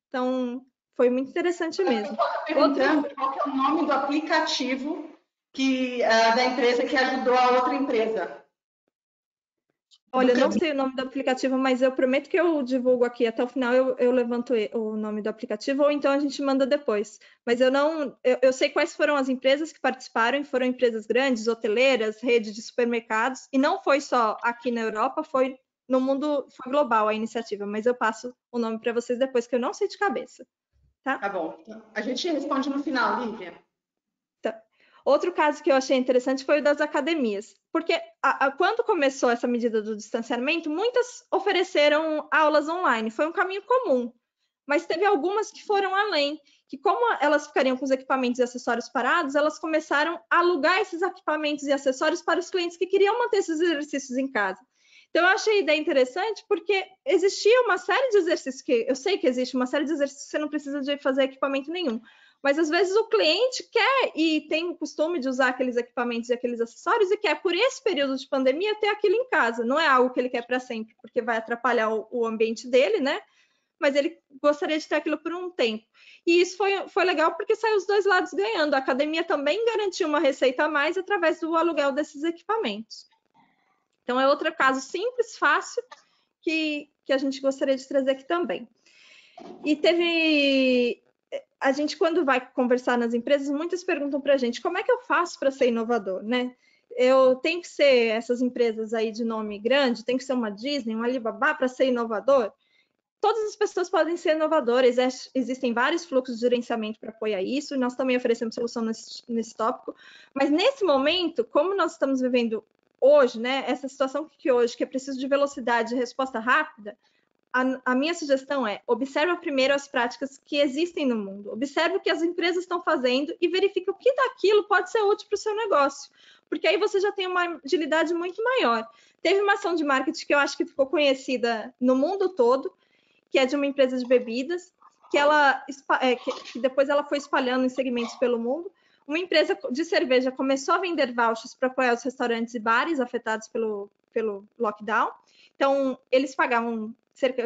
Então, foi muito interessante mesmo. Eu estou perguntando qual que é o nome do aplicativo da empresa que ajudou a outra empresa. Olha, eu não sei o nome do aplicativo, mas eu prometo que eu divulgo aqui. Até o final eu levanto o nome do aplicativo, ou então a gente manda depois. Mas eu sei quais foram as empresas que participaram, e foram empresas grandes, hoteleiras, rede de supermercados, e não foi só aqui na Europa, foi no mundo, foi global a iniciativa, mas eu passo o nome para vocês depois, que eu não sei de cabeça. Tá bom. A gente responde no final, Lívia. Outro caso que eu achei interessante foi o das academias, porque quando começou essa medida do distanciamento, muitas ofereceram aulas online, foi um caminho comum, mas teve algumas que foram além, que como elas ficariam com os equipamentos e acessórios parados, elas começaram a alugar esses equipamentos e acessórios para os clientes que queriam manter esses exercícios em casa. Então, eu achei a ideia interessante porque existia uma série de exercícios, que eu sei que existe uma série de exercícios que você não precisa de fazer equipamento nenhum, mas às vezes o cliente quer e tem o costume de usar aqueles equipamentos e aqueles acessórios e quer, por esse período de pandemia, ter aquilo em casa. Não é algo que ele quer para sempre, porque vai atrapalhar o ambiente dele, né? Mas ele gostaria de ter aquilo por um tempo. E isso foi legal porque saiu os dois lados ganhando. A academia também garantiu uma receita a mais através do aluguel desses equipamentos. Então, é outro caso simples, fácil, que a gente gostaria de trazer aqui também. E teve... A gente, quando vai conversar nas empresas, muitas perguntam para a gente, como é que eu faço para ser inovador, né? Eu tenho que ser essas empresas aí de nome grande, tem que ser uma Disney, uma Alibaba para ser inovador? Todas as pessoas podem ser inovadoras, existem vários fluxos de gerenciamento para apoiar isso, e nós também oferecemos solução nesse tópico, mas nesse momento, como nós estamos vivendo hoje, né, essa situação que hoje, que é preciso de velocidade e resposta rápida, a minha sugestão é, observe primeiro as práticas que existem no mundo, observe o que as empresas estão fazendo e verifique o que daquilo pode ser útil para o seu negócio, porque aí você já tem uma agilidade muito maior. Teve uma ação de marketing que eu acho que ficou conhecida no mundo todo, que é de uma empresa de bebidas, que depois ela foi espalhando em segmentos pelo mundo. Uma empresa de cerveja começou a vender vouchers para apoiar os restaurantes e bares afetados pelo lockdown. Então, eles pagavam cerca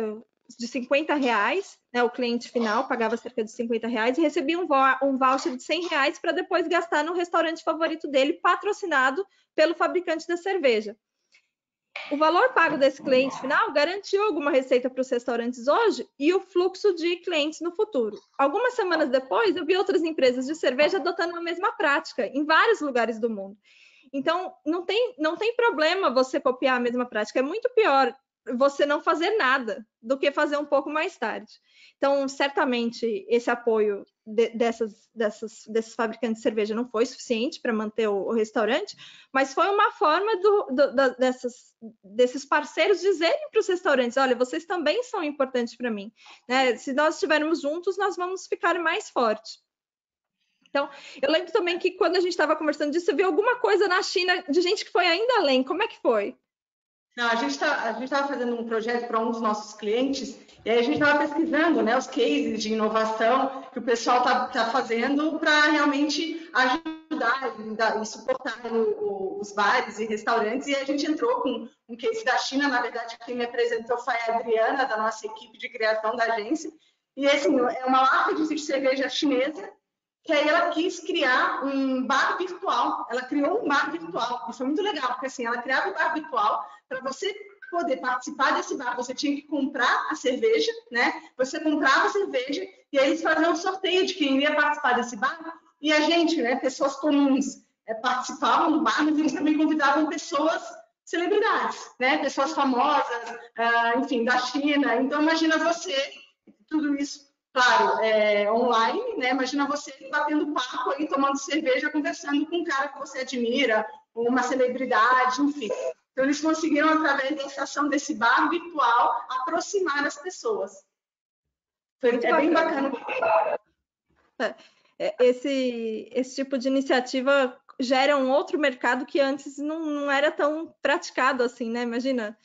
de R$50, né, o cliente final pagava cerca de R$50 e recebia um voucher de R$100 para depois gastar no restaurante favorito dele, patrocinado pelo fabricante da cerveja. O valor pago desse cliente final garantiu alguma receita para os restaurantes hoje e o fluxo de clientes no futuro. Algumas semanas depois, eu vi outras empresas de cerveja adotando a mesma prática em vários lugares do mundo. Então, não tem problema você copiar a mesma prática, é muito pior você não fazer nada do que fazer um pouco mais tarde. Então, certamente, esse apoio desses fabricantes de cerveja não foi suficiente para manter o restaurante, mas foi uma forma desses parceiros dizerem para os restaurantes, olha, vocês também são importantes para mim, né? Se nós estivermos juntos, nós vamos ficar mais fortes. Então, eu lembro também que quando a gente estava conversando disso, eu vi alguma coisa na China de gente que foi ainda além. Como é que foi? Não, a gente estava fazendo um projeto para um dos nossos clientes e aí a gente estava pesquisando, né, os cases de inovação que o pessoal tá fazendo para realmente ajudar e suportar os bares e restaurantes. E a gente entrou com um case da China, na verdade, quem me apresentou foi a Adriana, da nossa equipe de criação da agência. E assim, é uma marca de cerveja chinesa, que aí ela quis criar um bar virtual. Ela criou um bar virtual. Isso foi muito legal, porque assim, ela criava um bar virtual para você poder participar desse bar. Você tinha que comprar a cerveja, né? Você comprava a cerveja e aí eles faziam um sorteio de quem iria participar desse bar. E a gente, né, pessoas comuns, participavam do bar, mas eles também convidavam pessoas, celebridades, né? Pessoas famosas, enfim, da China. Então, imagina você, tudo isso, claro, online, né? Imagina você batendo papo aí, tomando cerveja, conversando com um cara que você admira, uma celebridade, enfim. Então, eles conseguiram, através da ação desse bar virtual, aproximar as pessoas. É bem bacana. Esse tipo de iniciativa gera um outro mercado que antes não era tão praticado assim, né? Imagina,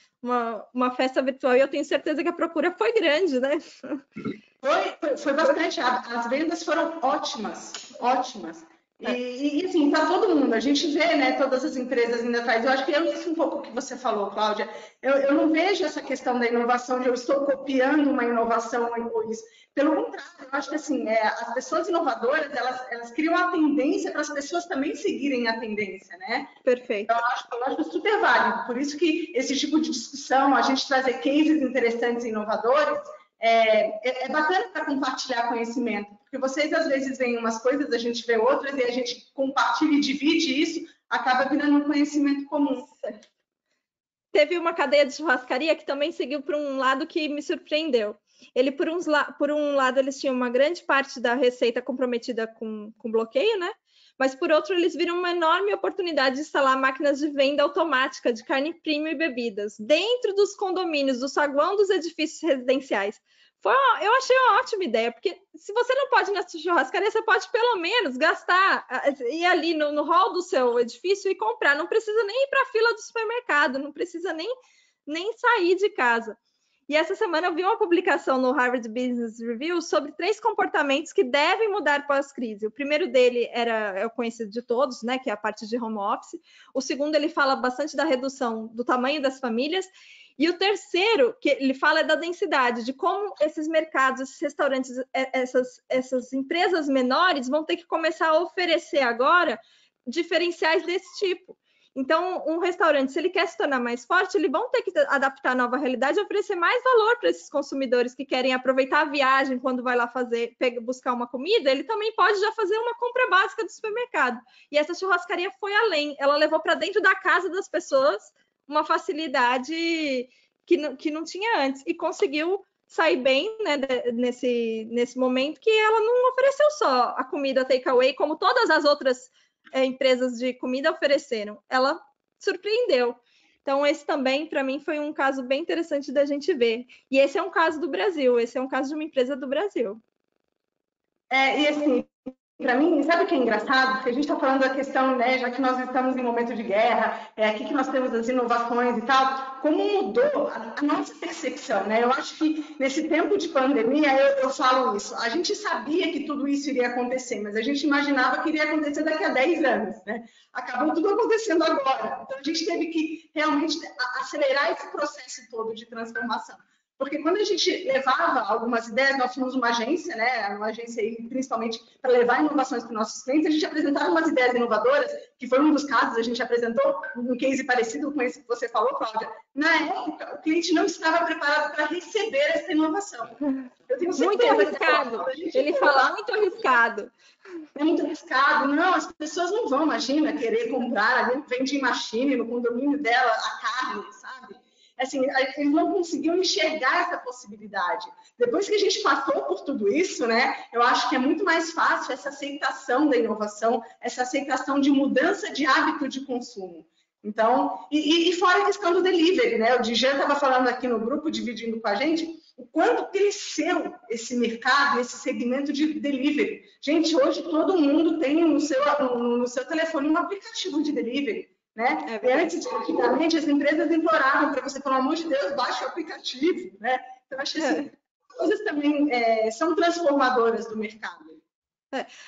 uma festa virtual, e eu tenho certeza que a procura foi grande, né? Foi bastante. As vendas foram ótimas, ótimas. E assim, para todo mundo, a gente vê, né, todas as empresas indo atrás. Eu acho que é isso um pouco que você falou, Cláudia. Eu não vejo essa questão da inovação, de eu estou copiando uma inovação ou isso. Pelo contrário, eu acho que assim, as pessoas inovadoras, elas criam a tendência para as pessoas também seguirem a tendência, né? Perfeito. Eu acho super válido. Por isso que esse tipo de discussão, a gente trazer cases interessantes e inovadores, é bacana para compartilhar conhecimento, porque vocês às vezes veem umas coisas, a gente vê outras, e a gente compartilha e divide isso, acaba virando um conhecimento comum. Teve uma cadeia de churrascaria que também seguiu por um lado que me surpreendeu. Ele, por um lado, eles tinham uma grande parte da receita comprometida com bloqueio, né? Mas, por outro, eles viram uma enorme oportunidade de instalar máquinas de venda automática de carne premium e bebidas dentro dos condomínios, do saguão dos edifícios residenciais. Eu achei uma ótima ideia, porque se você não pode ir na churrascaria, você pode pelo menos gastar, ir ali no hall do seu edifício e comprar. Não precisa nem ir para a fila do supermercado, não precisa nem sair de casa. E essa semana eu vi uma publicação no Harvard Business Review sobre 3 comportamentos que devem mudar pós-crise. O primeiro dele é o conhecido de todos, né, que é a parte de home office. O segundo, ele fala bastante da redução do tamanho das famílias. E o terceiro, que ele fala, é da densidade, de como esses mercados, esses restaurantes, essas empresas menores vão ter que começar a oferecer agora diferenciais desse tipo. Então, um restaurante, se ele quer se tornar mais forte, eles vão ter que adaptar a nova realidade e oferecer mais valor para esses consumidores que querem aproveitar a viagem quando vai lá buscar uma comida, ele também pode já fazer uma compra básica do supermercado. E essa churrascaria foi além, ela levou para dentro da casa das pessoas uma facilidade que não tinha antes e conseguiu sair bem, né, nesse momento, que ela não ofereceu só a comida takeaway, como todas as outras empresas de comida ofereceram. Ela surpreendeu. Então, esse também, para mim, foi um caso bem interessante da gente ver. E esse é um caso do Brasil, esse é um caso de uma empresa do Brasil. E assim, para mim, sabe o que é engraçado? Porque a gente está falando da questão, né, já que nós estamos em momento de guerra, aqui que nós temos as inovações e tal, como mudou a nossa percepção, né? Eu acho que nesse tempo de pandemia, eu falo isso, a gente sabia que tudo isso iria acontecer, mas a gente imaginava que iria acontecer daqui a 10 anos, né? Acabou tudo acontecendo agora. Então, a gente teve que realmente acelerar esse processo todo de transformação. Porque quando a gente levava algumas ideias, nós tínhamos uma agência, né, uma agência aí, principalmente para levar inovações para os nossos clientes, a gente apresentava umas ideias inovadoras, que foi um dos casos, a gente apresentou um case parecido com esse que você falou, Cláudia. Na época, o cliente não estava preparado para receber essa inovação. Eu tenho certeza muito arriscado. Ele fala muito arriscado. É muito arriscado. Não, as pessoas não vão, imagina, querer comprar a vending machine no condomínio dela, a carne, sabe? Assim, eles não conseguiam enxergar essa possibilidade. Depois que a gente passou por tudo isso, né, eu acho que é muito mais fácil essa aceitação da inovação, essa aceitação de mudança de hábito de consumo. Então, e fora a questão do delivery, né? O Dijan estava falando aqui no grupo, dividindo com a gente, o quanto cresceu esse mercado, esse segmento de delivery. Gente, hoje todo mundo tem no seu telefone um aplicativo de delivery. Né? Antigamente, as empresas imploravam para você, pelo amor de Deus, baixe o aplicativo. Né? Então, acho que assim, coisas também são transformadoras do mercado.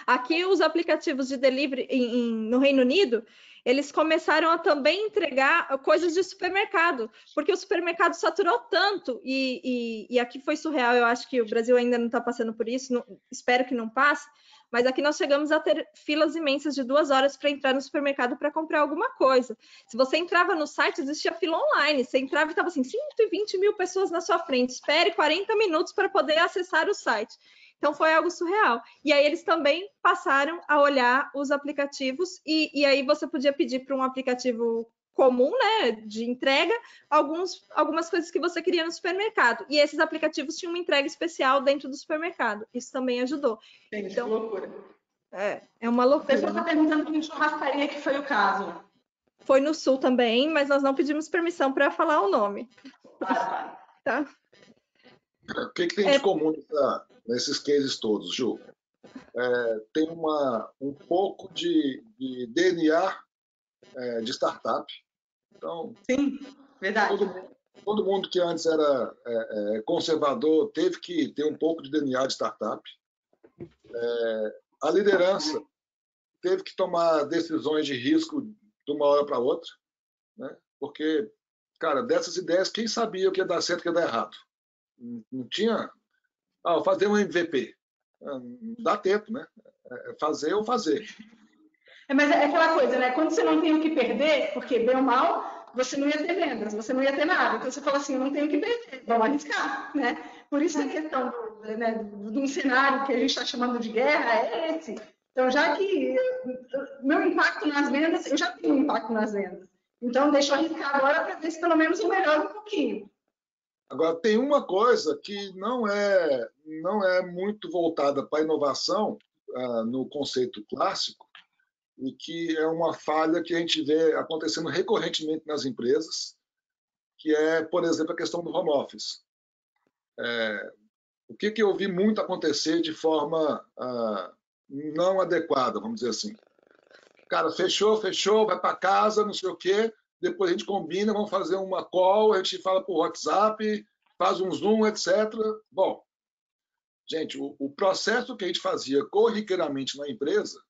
Aqui, os aplicativos de delivery no Reino Unido, eles começaram a também entregar coisas de supermercado, porque o supermercado saturou tanto, e aqui foi surreal, eu acho que o Brasil ainda não está passando por isso, espero que não passe, mas aqui nós chegamos a ter filas imensas de 2 horas para entrar no supermercado para comprar alguma coisa. Se você entrava no site, existia fila online. Você entrava e estava assim, 120 mil pessoas na sua frente. Espere 40 minutos para poder acessar o site. Então, foi algo surreal. E aí, eles também passaram a olhar os aplicativos e aí você podia pedir para um aplicativo comum, né, de entrega, algumas coisas que você queria no supermercado. E esses aplicativos tinham uma entrega especial dentro do supermercado. Isso também ajudou. Gente, então, loucura. É uma loucura. O pessoal está perguntando em churrascaria que foi o caso. Foi no Sul também, mas nós não pedimos permissão para falar o nome. Tá? O que tem de comum nesses cases todos, Ju? Tem um pouco de DNA de startup. Então, sim, verdade. Todo mundo que antes era conservador teve que ter um pouco de DNA de startup. A liderança teve que tomar decisões de risco de uma hora para outra, né? Porque, cara, dessas ideias, quem sabia o que ia dar certo e o que ia dar errado? Não tinha... fazer um MVP. Não dá tempo, né? Fazer ou fazer. Mas é aquela coisa, né? Quando você não tem o que perder, porque bem ou mal, você não ia ter vendas, você não ia ter nada. Então você fala assim, eu não tenho o que perder, vamos arriscar, né? Por isso a questão de um cenário que a gente está chamando de guerra é esse. Então, já que meu impacto nas vendas, eu já tenho um impacto nas vendas. Então, deixa eu arriscar agora para ver se pelo menos eu melhoro um pouquinho. Agora, tem uma coisa que não é muito voltada para a inovação no conceito clássico e que é uma falha que a gente vê acontecendo recorrentemente nas empresas, que é, por exemplo, a questão do home office. O que eu vi muito acontecer de forma não adequada, vamos dizer assim. Cara, fechou, vai para casa, não sei o quê, depois a gente combina, vamos fazer uma call, a gente fala por WhatsApp, faz um Zoom, etc. Bom, gente, o processo que a gente fazia corriqueiramente na empresa,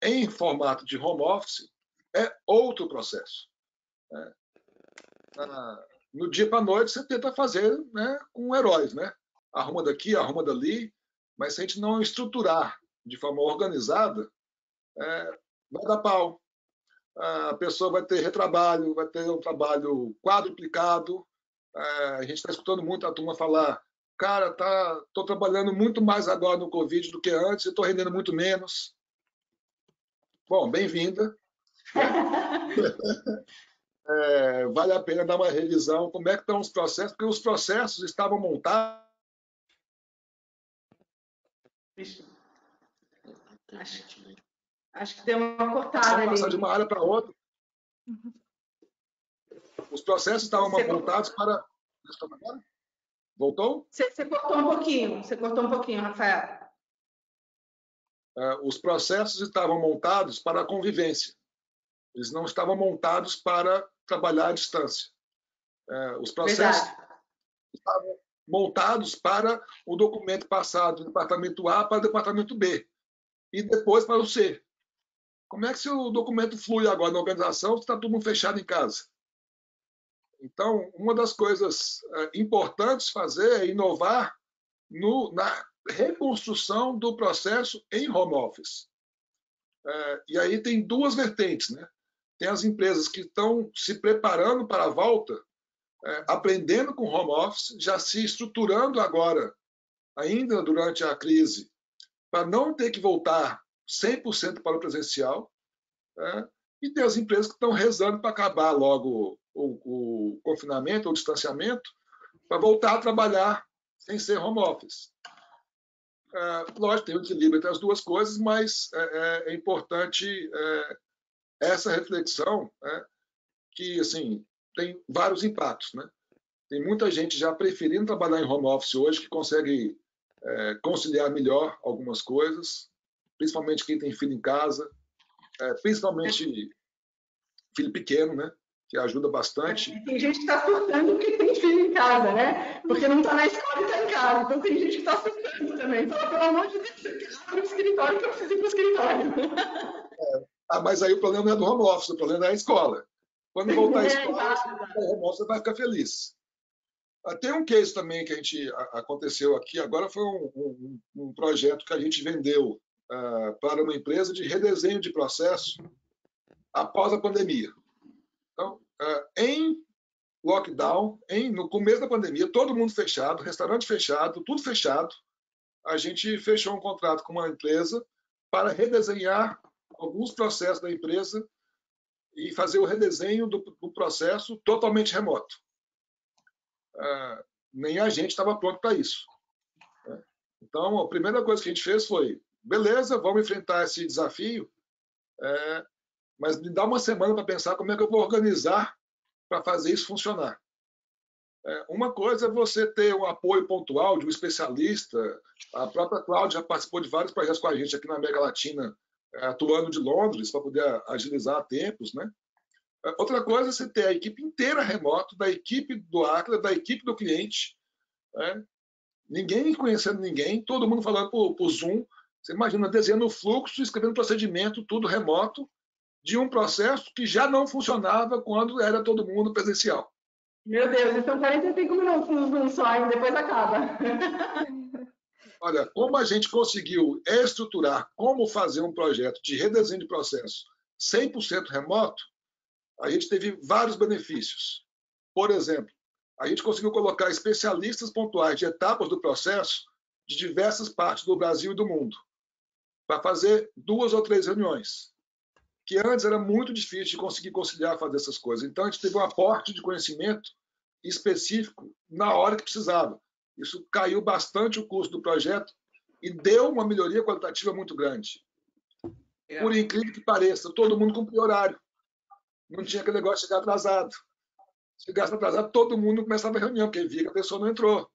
em formato de home office, é outro processo. Né? No dia para a noite, você tenta fazer, né, com heróis, né? Arruma daqui, arruma dali, mas se a gente não estruturar de forma organizada, vai dar pau. A pessoa vai ter retrabalho, vai ter um trabalho quadruplicado. A gente está escutando muito a turma falar, cara, estou trabalhando muito mais agora no Covid do que antes, estou rendendo muito menos. Bom, bem-vinda. Vale a pena dar uma revisão, como é que estão os processos, porque os processos estavam montados. Acho que deu uma cortada ali. Passar de uma área para outra. Os processos estavam montados para... Voltou? Você cortou um pouquinho, Rafael. Os processos estavam montados para a convivência. Eles não estavam montados para trabalhar à distância. Os processos estavam montados para o documento passado do departamento A para o departamento B e depois para o C. Como é que o documento flui agora na organização se está todo mundo fechado em casa? Então, uma das coisas importantes fazer é inovar na reconstrução do processo em home office. E aí tem duas vertentes, né? Tem as empresas que estão se preparando para a volta, aprendendo com home office, já se estruturando agora, ainda durante a crise, para não ter que voltar 100% para o presencial. E tem as empresas que estão rezando para acabar logo o confinamento ou o distanciamento, para voltar a trabalhar sem ser home office. Lógico, tem um equilíbrio entre as duas coisas, mas é importante essa reflexão, que assim, tem vários impactos. Né? Tem muita gente já preferindo trabalhar em home office hoje, que consegue conciliar melhor algumas coisas, principalmente quem tem filho em casa, principalmente filho pequeno, né? Que ajuda bastante. Tem gente que está surtando porque tem filho em casa, né? Porque não está na escola e está em casa. Então tem gente que está surtando também. Fala, pelo amor de Deus, abre o escritório que eu preciso ir para o escritório. Mas aí o problema não é do home office, o problema é da escola. Quando voltar à escola, o home office vai ficar feliz. Tem um case também que aconteceu aqui, agora foi um projeto que a gente vendeu para uma empresa de redesenho de processo após a pandemia. Então, em lockdown, no começo da pandemia, todo mundo fechado, restaurante fechado, tudo fechado, a gente fechou um contrato com uma empresa para redesenhar alguns processos da empresa e fazer o redesenho do processo totalmente remoto. Nem a gente estava pronto para isso. Então, a primeira coisa que a gente fez foi, beleza, vamos enfrentar esse desafio, mas me dá uma semana para pensar como é que eu vou organizar para fazer isso funcionar. Uma coisa é você ter um apoio pontual de um especialista. A própria Cláudia já participou de vários projetos com a gente aqui na América Latina, atuando de Londres para poder agilizar tempos, né? Outra coisa é você ter a equipe inteira remoto, da equipe do Aquila, da equipe do cliente, ninguém conhecendo ninguém, todo mundo falando por Zoom, Você imagina desenhando o fluxo, escrevendo procedimento, tudo remoto, de um processo que já não funcionava quando era todo mundo presencial. Meu Deus, então 45 minutos no Zoom só e depois acaba. Olha, como a gente conseguiu estruturar como fazer um projeto de redesenho de processo 100% remoto, a gente teve vários benefícios. Por exemplo, a gente conseguiu colocar especialistas pontuais de etapas do processo de diversas partes do Brasil e do mundo, para fazer 2 ou 3 reuniões, que antes era muito difícil de conseguir conciliar fazer essas coisas. Então, a gente teve um aporte de conhecimento específico na hora que precisava. Isso caiu bastante o custo do projeto e deu uma melhoria qualitativa muito grande. Por incrível que pareça, todo mundo cumpriu horário. Não tinha aquele negócio de chegar atrasado. Se chegasse atrasado, todo mundo começava a reunião, porque via que a pessoa não entrou.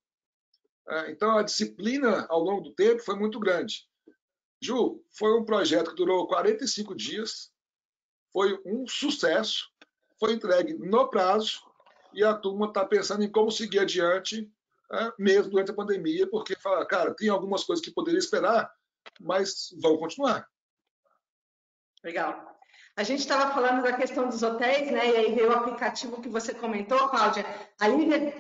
Então, a disciplina, ao longo do tempo, foi muito grande. Ju, foi um projeto que durou 45 dias, foi um sucesso, foi entregue no prazo, e a turma está pensando em como seguir adiante, mesmo durante a pandemia, porque fala, cara, tem algumas coisas que poderia esperar, mas vão continuar. Legal. A gente estava falando da questão dos hotéis, né? E aí veio o aplicativo que você comentou, Cláudia. A Lívia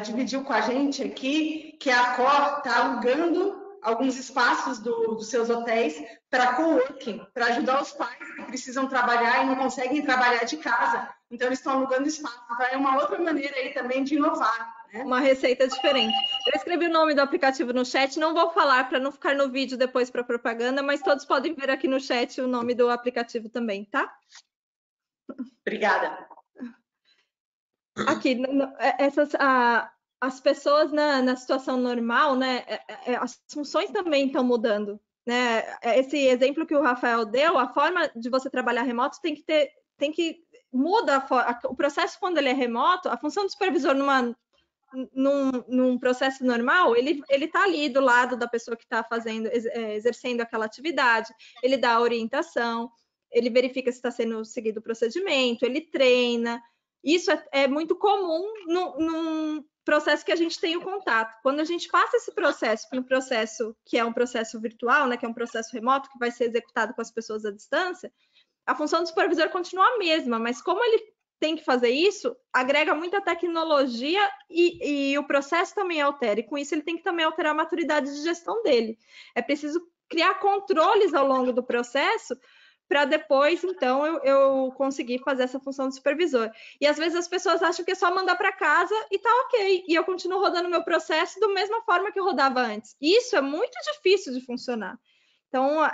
dividiu com a gente aqui que a Cor está alugando alguns espaços dos seus hotéis para coworking, para ajudar os pais que precisam trabalhar e não conseguem trabalhar de casa. Então, eles estão alugando espaço. Então, é uma outra maneira aí também de inovar. Uma receita diferente. Eu escrevi o nome do aplicativo no chat, não vou falar para não ficar no vídeo depois para propaganda, mas todos podem ver aqui no chat o nome do aplicativo também, tá? Obrigada. Aqui, as pessoas na situação normal, né, as funções também estão mudando, né? Esse exemplo que o Rafael deu, a forma de você trabalhar remoto tem que muda o processo quando ele é remoto, a função do supervisor num processo normal, ele está ali do lado da pessoa que está exercendo aquela atividade, ele dá a orientação, ele verifica se está sendo seguido o procedimento, ele treina. Isso é muito comum num processo que a gente tem o contato. Quando a gente passa esse processo para um processo que é um processo virtual, né, que é um processo remoto, que vai ser executado com as pessoas à distância, a função do supervisor continua a mesma, mas como ele tem que fazer isso, agrega muita tecnologia e o processo também altera. E com isso ele tem que também alterar a maturidade de gestão dele. É preciso criar controles ao longo do processo para depois, então, eu conseguir fazer essa função de supervisor. E às vezes as pessoas acham que é só mandar para casa e tá ok. E eu continuo rodando meu processo da mesma forma que eu rodava antes. Isso é muito difícil de funcionar. Então,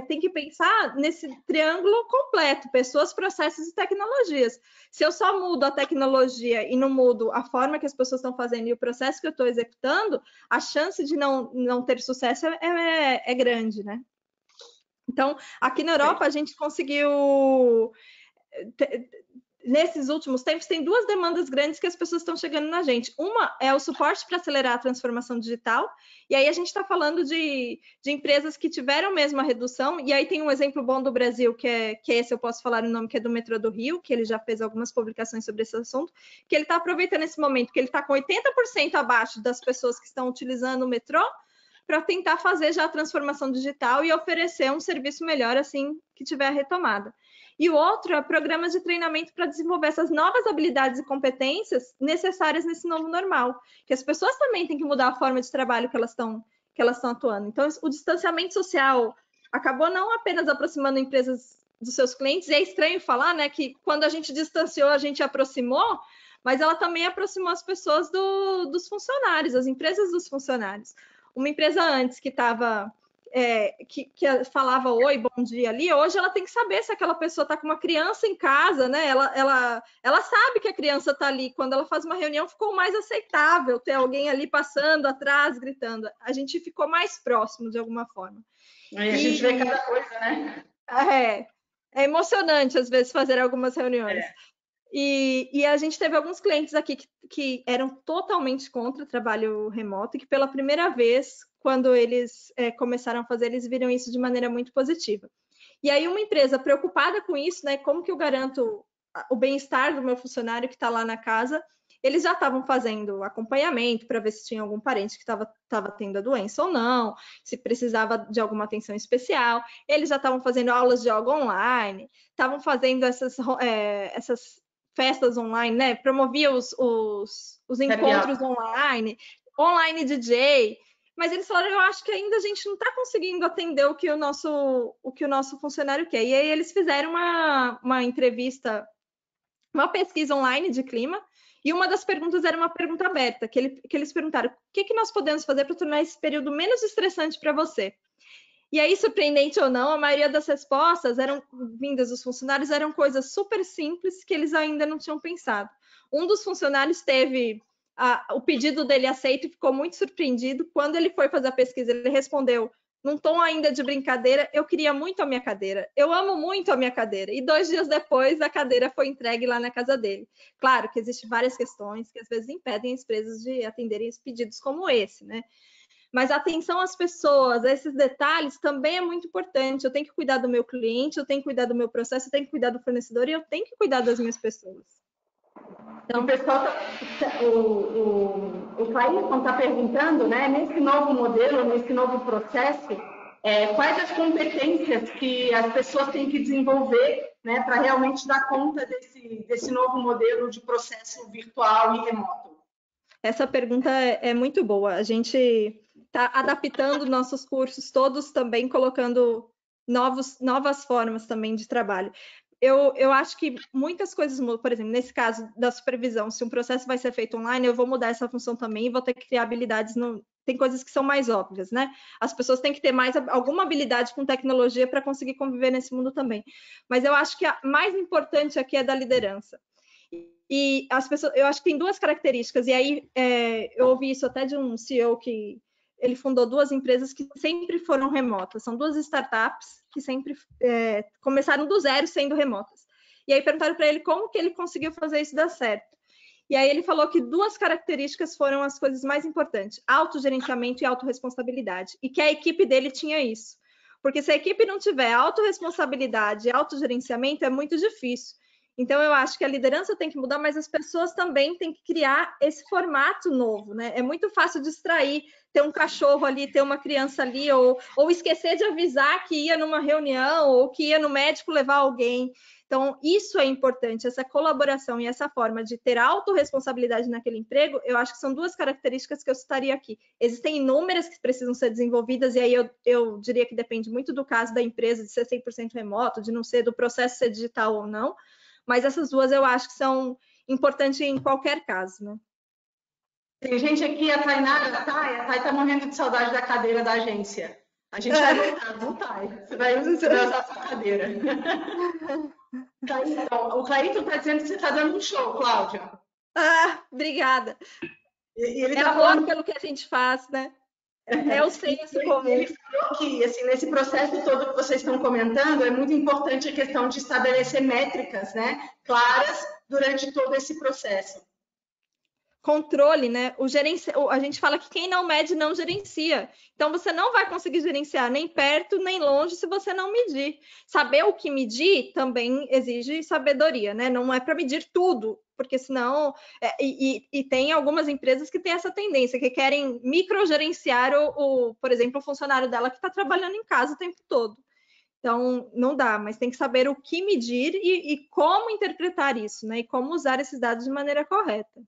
tem que pensar nesse triângulo completo, pessoas, processos e tecnologias. Se eu só mudo a tecnologia e não mudo a forma que as pessoas estão fazendo e o processo que eu estou executando, a chance de não ter sucesso é grande, né? Então, aqui na Europa, a gente conseguiu... Nesses últimos tempos, tem 2 demandas grandes que as pessoas estão chegando na gente. Uma é o suporte para acelerar a transformação digital, e aí a gente está falando de empresas que tiveram mesmo a redução, e aí tem um exemplo bom do Brasil, que é esse, eu posso falar o nome, que é do Metrô do Rio, que ele já fez algumas publicações sobre esse assunto, que ele está aproveitando esse momento, que ele está com 80% abaixo das pessoas que estão utilizando o metrô, para tentar fazer já a transformação digital e oferecer um serviço melhor assim que tiver a retomada. E o outro é programas de treinamento para desenvolver essas novas habilidades e competências necessárias nesse novo normal, que as pessoas também têm que mudar a forma de trabalho que elas estão atuando. Então, o distanciamento social acabou não apenas aproximando empresas dos seus clientes, e é estranho falar, né, que quando a gente distanciou, a gente aproximou, mas ela também aproximou as pessoas dos funcionários, as empresas dos funcionários. Uma empresa antes que estava... que falava oi, bom dia ali, hoje ela tem que saber se aquela pessoa está com uma criança em casa, né? Ela sabe que a criança está ali. Quando ela faz uma reunião, ficou mais aceitável ter alguém ali passando atrás, gritando. A gente ficou mais próximo, de alguma forma. E a gente vê cada coisa, né? É emocionante, às vezes, fazer algumas reuniões. E a gente teve alguns clientes aqui que eram totalmente contra o trabalho remoto e que pela primeira vez, quando eles começaram a fazer, eles viram isso de maneira muito positiva. E aí uma empresa preocupada com isso, né, como que eu garanto o bem-estar do meu funcionário que está lá na casa, eles já estavam fazendo acompanhamento para ver se tinha algum parente que estava tendo a doença ou não, se precisava de alguma atenção especial. Eles já estavam fazendo aulas de yoga online, estavam fazendo essas festas online, né? Promovia os encontros online DJ. Mas eles falaram, eu acho que ainda a gente não está conseguindo atender o que o nosso funcionário quer. E aí eles fizeram uma entrevista, uma pesquisa online de clima, e uma das perguntas era uma pergunta aberta, que eles perguntaram, o que nós podemos fazer para tornar esse período menos estressante para você? E aí, surpreendente ou não, a maioria das respostas vindas dos funcionários eram coisas super simples que eles ainda não tinham pensado. Um dos funcionários teve o pedido dele aceito e ficou muito surpreendido. Quando ele foi fazer a pesquisa, ele respondeu, num tom ainda de brincadeira, eu queria muito a minha cadeira, eu amo muito a minha cadeira. E 2 dias depois, a cadeira foi entregue lá na casa dele. Claro que existem várias questões que às vezes impedem as empresas de atenderem pedidos como esse, né? Mas a atenção às pessoas, a esses detalhes, também é muito importante. Eu tenho que cuidar do meu cliente, eu tenho que cuidar do meu processo, eu tenho que cuidar do fornecedor e eu tenho que cuidar das minhas pessoas. Então, o pessoal, o Clayton está perguntando, né, nesse novo modelo, nesse novo processo, quais as competências que as pessoas têm que desenvolver, né, para realmente dar conta desse novo modelo de processo virtual e remoto? Essa pergunta é muito boa. A gente está adaptando nossos cursos todos também, colocando novas formas também de trabalho. Eu acho que muitas coisas mudam. Por exemplo, nesse caso da supervisão, se um processo vai ser feito online, eu vou mudar essa função também e vou ter que criar habilidades. Tem coisas que são mais óbvias, né? As pessoas têm que ter alguma habilidade com tecnologia para conseguir conviver nesse mundo também. Mas eu acho que a mais importante aqui é da liderança. E as pessoas, eu acho que tem 2 características, e aí eu ouvi isso até de um CEO que ele fundou 2 empresas que sempre foram remotas, são 2 startups que sempre começaram do zero sendo remotas. E aí perguntaram para ele como que ele conseguiu fazer isso dar certo. E aí ele falou que 2 características foram as coisas mais importantes, autogerenciamento e autorresponsabilidade, e que a equipe dele tinha isso. Porque se a equipe não tiver autorresponsabilidade e autogerenciamento, é muito difícil. Então, eu acho que a liderança tem que mudar, mas as pessoas também têm que criar esse formato novo, né? É muito fácil distrair, ter um cachorro ali, ter uma criança ali, ou esquecer de avisar que ia numa reunião, ou que ia no médico levar alguém. Então, isso é importante, essa colaboração e essa forma de ter autorresponsabilidade naquele emprego, eu acho que são 2 características que eu citaria aqui. Existem inúmeras que precisam ser desenvolvidas, e aí eu diria que depende muito do caso da empresa, de ser 100% remoto, de não ser do processo ser digital ou não, mas essas 2 eu acho que são importantes em qualquer caso, né? Tem gente aqui, a Tainá, a Thay está morrendo de saudade da cadeira da agência. A gente vai voltar, não, Thay? Você vai usar a sua cadeira. Então, o Clayton está dizendo que você está dando um show, Cláudia. Obrigada. Ele tá amor falando pelo que a gente faz, né? É o senso comum. Ele falou que, assim, nesse processo todo que vocês estão comentando, é muito importante a questão de estabelecer métricas, né, claras durante todo esse processo. Controle, né? A gente fala que quem não mede não gerencia. Então, você não vai conseguir gerenciar nem perto nem longe se você não medir. Saber o que medir também exige sabedoria, né? Não é para medir tudo, porque senão... E tem algumas empresas que têm essa tendência, que querem microgerenciar, por exemplo, o funcionário dela que está trabalhando em casa o tempo todo. Então, não dá, mas tem que saber o que medir e como interpretar isso, né? E como usar esses dados de maneira correta.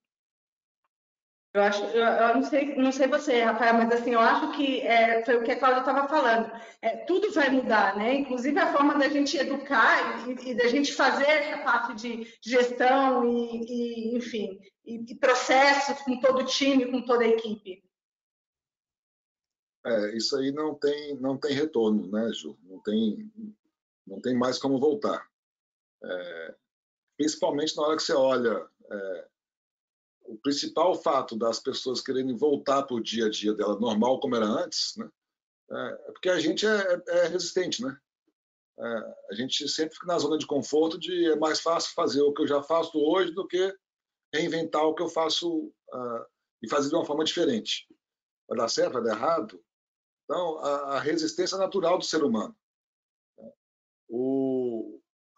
Eu não sei você, Rafael, mas assim, eu acho que foi o que a Cláudia estava falando. Tudo vai mudar, né? Inclusive a forma da gente educar e da gente fazer essa parte de gestão enfim, e processos com todo o time, com toda a equipe. Isso aí não tem retorno, né, Ju? Não tem mais como voltar. Principalmente na hora que você olha o principal fato das pessoas quererem voltar para o dia a dia dela normal como era antes, né, é porque a gente é resistente, né? A gente sempre fica na zona de conforto de é mais fácil fazer o que eu já faço hoje do que reinventar o que eu faço e fazer de uma forma diferente. Vai dar certo, vai dar errado? Então, a resistência natural do ser humano.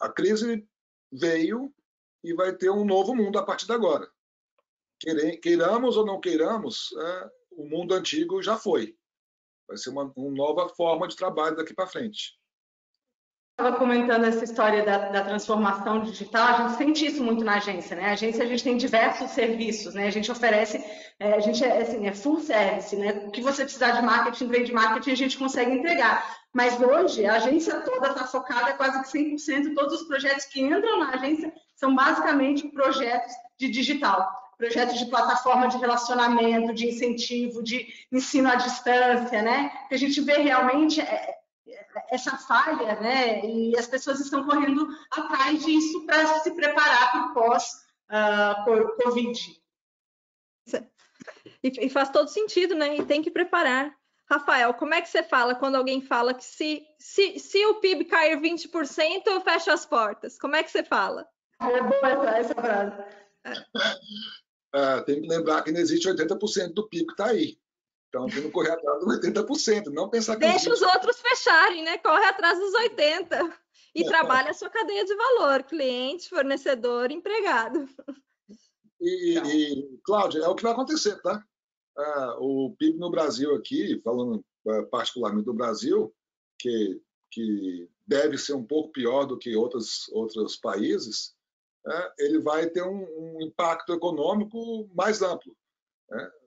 A crise veio e vai ter um novo mundo a partir de agora. queiramos ou não queiramos, o mundo antigo já foi. Vai ser uma nova forma de trabalho daqui para frente. Estava comentando essa história da transformação digital, a gente sente isso muito na agência, né? A agência, a gente tem diversos serviços, né? A gente oferece, a gente é full service, né? O que você precisar de marketing, trade marketing, a gente consegue entregar. Mas hoje, a agência toda está focada quase que 100%, todos os projetos que entram na agência são basicamente projetos de digital, projetos de plataforma de relacionamento, de incentivo, de ensino à distância, né? Que a gente vê realmente essa falha, né? E as pessoas estão correndo atrás disso para se preparar para o pós-Covid. E faz todo sentido, né? E tem que preparar. Rafael, como é que você fala quando alguém fala que se o PIB cair 20%, eu fecho as portas? Como é que você fala? É boa essa frase. Tem que lembrar que não existe 80% do PIB que está aí. Então, tem que correr atrás dos 80%, não pensar que... Deixa os outros fecharem, né? Corre atrás dos 80%. E trabalha a sua cadeia de valor, cliente, fornecedor, empregado. E Cláudia, é o que vai acontecer, tá? O PIB no Brasil aqui, falando particularmente do Brasil, que deve ser um pouco pior do que outros países, ele vai ter um impacto econômico mais amplo.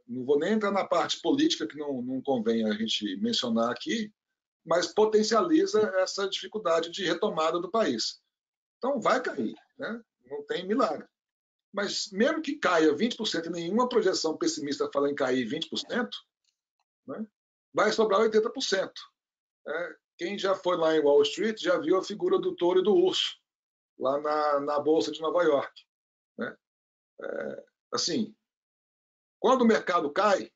Não vou nem entrar na parte política, que não convém a gente mencionar aqui, mas potencializa essa dificuldade de retomada do país. Então, vai cair, né? Não tem milagre. Mas mesmo que caia 20%, nenhuma projeção pessimista fala em cair 20%, né? Vai sobrar 80%. Quem já foi lá em Wall Street já viu a figura do touro e do urso, lá na Bolsa de Nova York. Né? Assim, quando o mercado cai,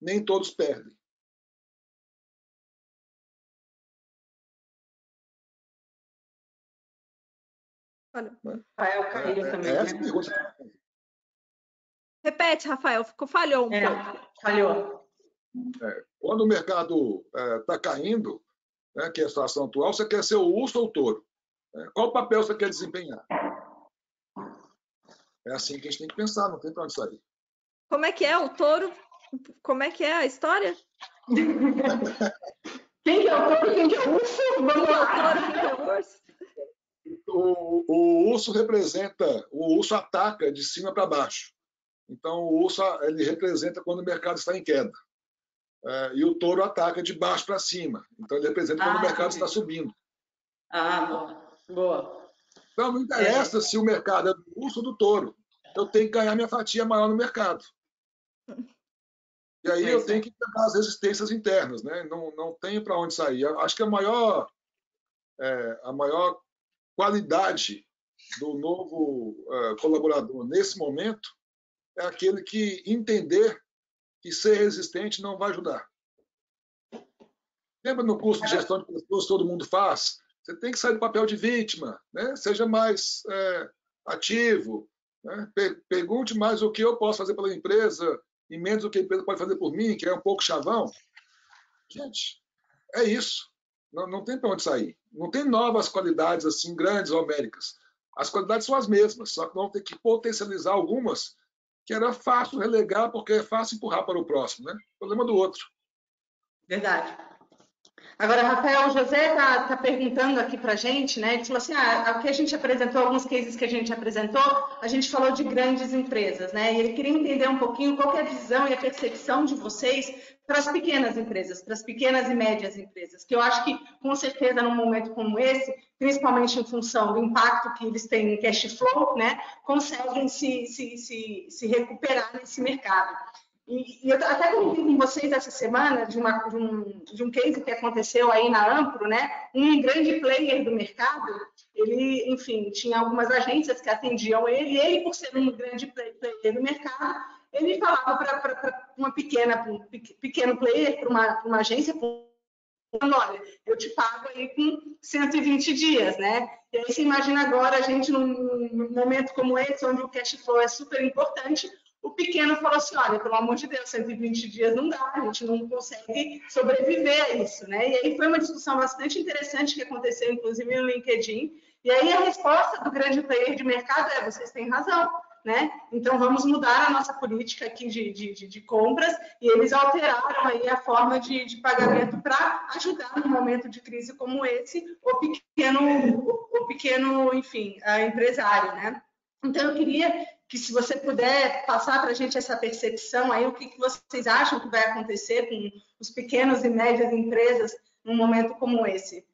nem todos perdem. Rafael caiu também. Essa pergunta. Repete, Rafael, falhou um pouco. Falhou. Quando o mercado está caindo, né, que é a situação atual, você quer ser o urso ou o touro? Qual papel você quer desempenhar? É assim que a gente tem que pensar, não tem para onde sair. Como é que é o touro? Como é que é a história? Quem que é o touro? Quem que é o urso? Vamos lá. Quem que é o urso? O urso representa, o urso ataca de cima para baixo. Então, o urso ele representa quando o mercado está em queda. E o touro ataca de baixo para cima. Então, ele representa quando o mercado está subindo. Boa. Então, não interessa se o mercado é do urso ou do touro. Eu tenho que ganhar minha fatia maior no mercado. E aí eu tenho que pegar as resistências internas, né? Não tenho para onde sair. Acho que a maior qualidade do novo colaborador nesse momento é aquele que entender que ser resistente não vai ajudar. Lembra no curso de gestão de pessoas todo mundo faz? Você tem que sair do papel de vítima, né? Seja mais ativo, né? Pergunte mais o que eu posso fazer pela empresa e menos o que a empresa pode fazer por mim, que é um pouco chavão. Gente, é isso. Não tem para onde sair. Não tem novas qualidades assim grandes ou homéricas. As qualidades são as mesmas, só que vão ter que potencializar algumas que era fácil relegar porque é fácil empurrar para o próximo, né? Problema do outro. Verdade. Agora, Rafael, o José está perguntando aqui para a gente, né? Ele falou assim, o que a gente apresentou, alguns cases que a gente apresentou, a gente falou de grandes empresas, né? E ele queria entender um pouquinho qual que é a visão e a percepção de vocês para as pequenas empresas, para as pequenas e médias empresas, que eu acho que, com certeza, num momento como esse, principalmente em função do impacto que eles têm em cash flow, né? Conseguem se recuperar nesse mercado. E eu até comentei com vocês essa semana de um case que aconteceu aí na Ampro, né? Um grande player do mercado, ele, enfim, tinha algumas agências que atendiam ele, e ele, por ser um grande player do mercado, ele falava para um pequeno player, para uma agência, olha, eu te pago aí com 120 dias, né? E aí você imagina agora a gente num momento como esse, onde o cash flow é super importante, o pequeno falou assim, olha, pelo amor de Deus, 120 dias não dá, a gente não consegue sobreviver a isso, né? E aí foi uma discussão bastante interessante que aconteceu, inclusive, no LinkedIn. E aí a resposta do grande player de mercado vocês têm razão. né? Então, vamos mudar a nossa política aqui de compras, e eles alteraram aí a forma de pagamento para ajudar num momento de crise como esse, o pequeno, enfim, empresário, né? Então, eu queria que, se você puder passar para a gente essa percepção aí, o que vocês acham que vai acontecer com os pequenos e médias empresas num momento como esse?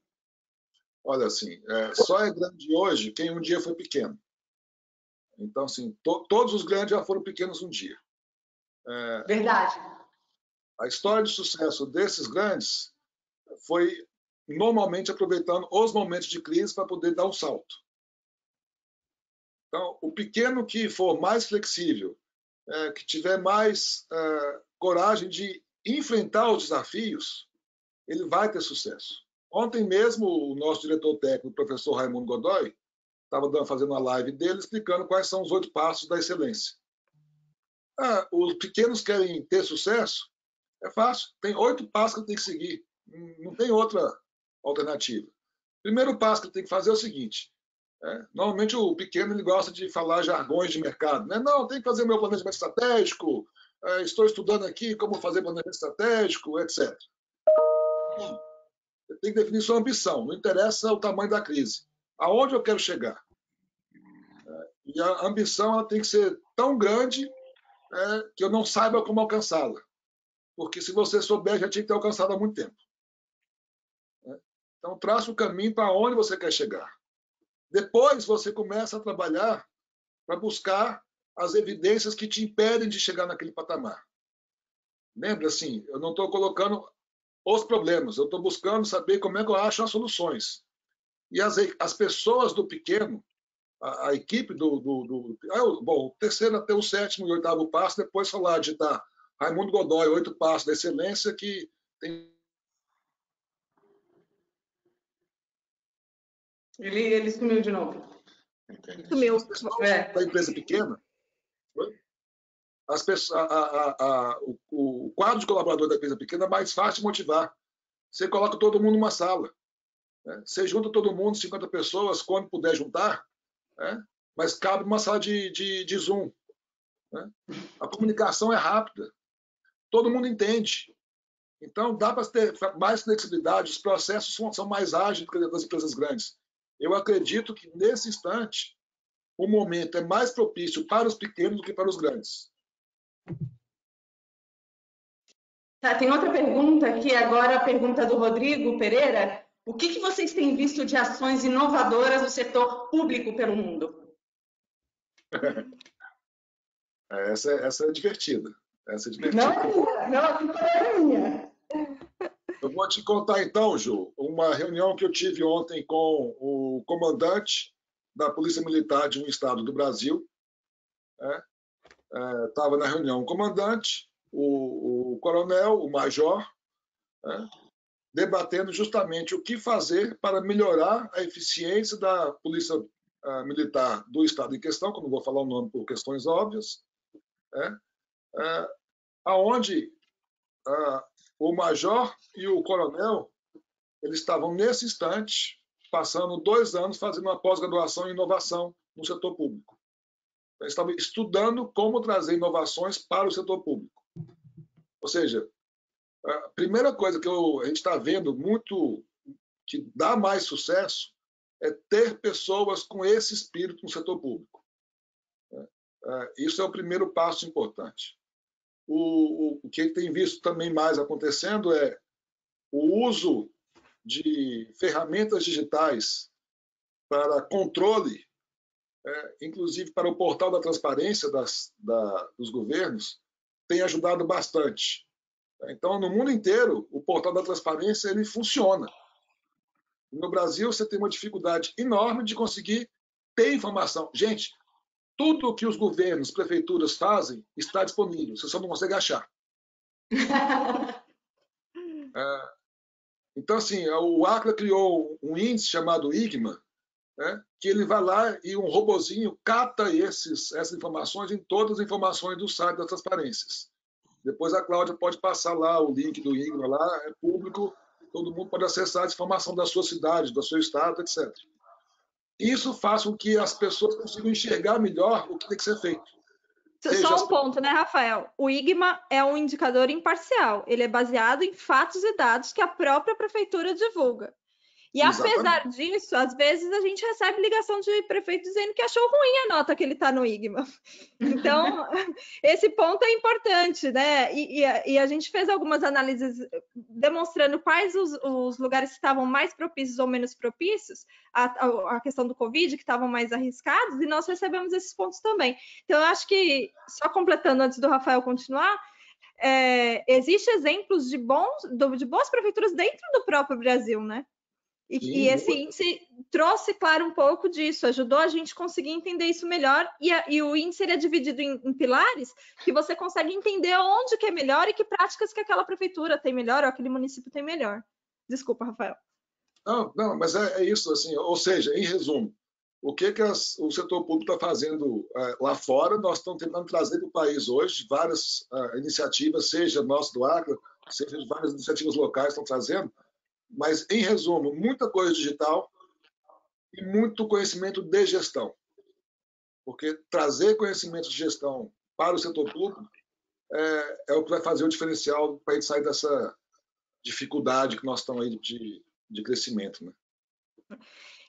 Olha, assim, só é grande hoje quem um dia foi pequeno. Então, assim, todos os grandes já foram pequenos um dia. Verdade. A história de sucesso desses grandes foi normalmente aproveitando os momentos de crise para poder dar um salto. Então, o pequeno que for mais flexível, que tiver mais coragem de enfrentar os desafios, ele vai ter sucesso. Ontem mesmo, o nosso diretor técnico, o professor Raimundo Godoy, estava fazendo uma live dele explicando quais são os 8 passos da excelência. Os pequenos querem ter sucesso? É fácil. Tem 8 passos que ele tem que seguir. Não tem outra alternativa. O primeiro passo que ele tem que fazer é o seguinte. Normalmente o pequeno ele gosta de falar jargões de mercado. Né? Não, tem que fazer o meu planejamento estratégico, estou estudando aqui como fazer planejamento estratégico, etc. Você tem que definir sua ambição. Não interessa o tamanho da crise. Aonde eu quero chegar? E a ambição ela tem que ser tão grande que eu não saiba como alcançá-la. Porque se você souber, já tinha que ter alcançado há muito tempo. Então, traça o caminho para onde você quer chegar. Depois, você começa a trabalhar para buscar as evidências que te impedem de chegar naquele patamar. Lembra, assim, eu não estou colocando os problemas, eu estou buscando saber como é que eu acho as soluções. E as pessoas do pequeno, a equipe bom, o terceiro até o 7º e 8º passo, depois falar de Raimundo Godoy, 8 passos da excelência, que tem... Ele sumiu de novo. Sumiu. Da empresa pequena, as pessoas, o quadro de colaborador da empresa pequena é mais fácil de motivar. Você coloca todo mundo numa sala. Você junta todo mundo, 50 pessoas, quando puder juntar, mas cabe numa sala de Zoom. A comunicação é rápida. Todo mundo entende. Então, dá para ter mais flexibilidade, os processos são mais ágeis do que das empresas grandes. Eu acredito que, nesse instante, o momento é mais propício para os pequenos do que para os grandes. Tá, tem outra pergunta aqui, agora a pergunta do Rodrigo Pereira. O que vocês têm visto de ações inovadoras no setor público pelo mundo? Essa é divertida. Essa é divertida. Não é minha. Eu vou te contar então, Ju, uma reunião que eu tive ontem com o comandante da Polícia Militar de um estado do Brasil. Estava na reunião o comandante, o coronel, o major, debatendo justamente o que fazer para melhorar a eficiência da Polícia Militar do estado em questão, que eu não vou falar o nome por questões óbvias, aonde o major e o coronel eles estavam, nesse instante, passando 2 anos fazendo uma pós-graduação em inovação no setor público. Eles estavam estudando como trazer inovações para o setor público. Ou seja, a primeira coisa que a gente está vendo muito que dá mais sucesso é ter pessoas com esse espírito no setor público. Isso é o primeiro passo importante. O que tem visto também mais acontecendo é o uso de ferramentas digitais para controle, inclusive para o portal da transparência dos governos, tem ajudado bastante. Então, no mundo inteiro, o portal da transparência ele funciona. No Brasil, você tem uma dificuldade enorme de conseguir ter informação. Gente, tudo que os governos, prefeituras fazem está disponível, você só não consegue achar. Então, assim, o Acra criou um índice chamado IGMA, que ele vai lá e um robozinho capta essas informações em todas as informações do site das transparências. Depois a Cláudia pode passar lá o link do IGMA, lá é público, todo mundo pode acessar a informação da sua cidade, do seu estado, etc. Isso faz com que as pessoas consigam enxergar melhor o que tem que ser feito. Só um ponto, né, Rafael? O IGMA é um indicador imparcial. Ele é baseado em fatos e dados que a própria prefeitura divulga. E apesar disso, às vezes a gente recebe ligação de prefeito dizendo que achou ruim a nota que ele está no IGMA. Então, esse ponto é importante, né? E a gente fez algumas análises demonstrando quais os lugares que estavam mais propícios ou menos propícios à questão do Covid, que estavam mais arriscados, e nós recebemos esses pontos também. Então, eu acho que, só completando antes do Rafael continuar, existem exemplos de boas prefeituras dentro do próprio Brasil, né? E esse índice trouxe, claro, um pouco disso, ajudou a gente conseguir entender isso melhor, e o índice ele é dividido em pilares, que você consegue entender onde que é melhor e que práticas que aquela prefeitura tem melhor ou aquele município tem melhor. Desculpa, Rafael. Não, mas é isso, assim, ou seja, em resumo, o que o setor público está fazendo lá fora, nós estamos tentando trazer para o país hoje várias iniciativas, seja nosso do Acre, seja várias iniciativas locais estão trazendo, mas, em resumo, muita coisa digital e muito conhecimento de gestão. Porque trazer conhecimento de gestão para o setor público é o que vai fazer o diferencial para a gente sair dessa dificuldade que nós estamos aí de crescimento. Né?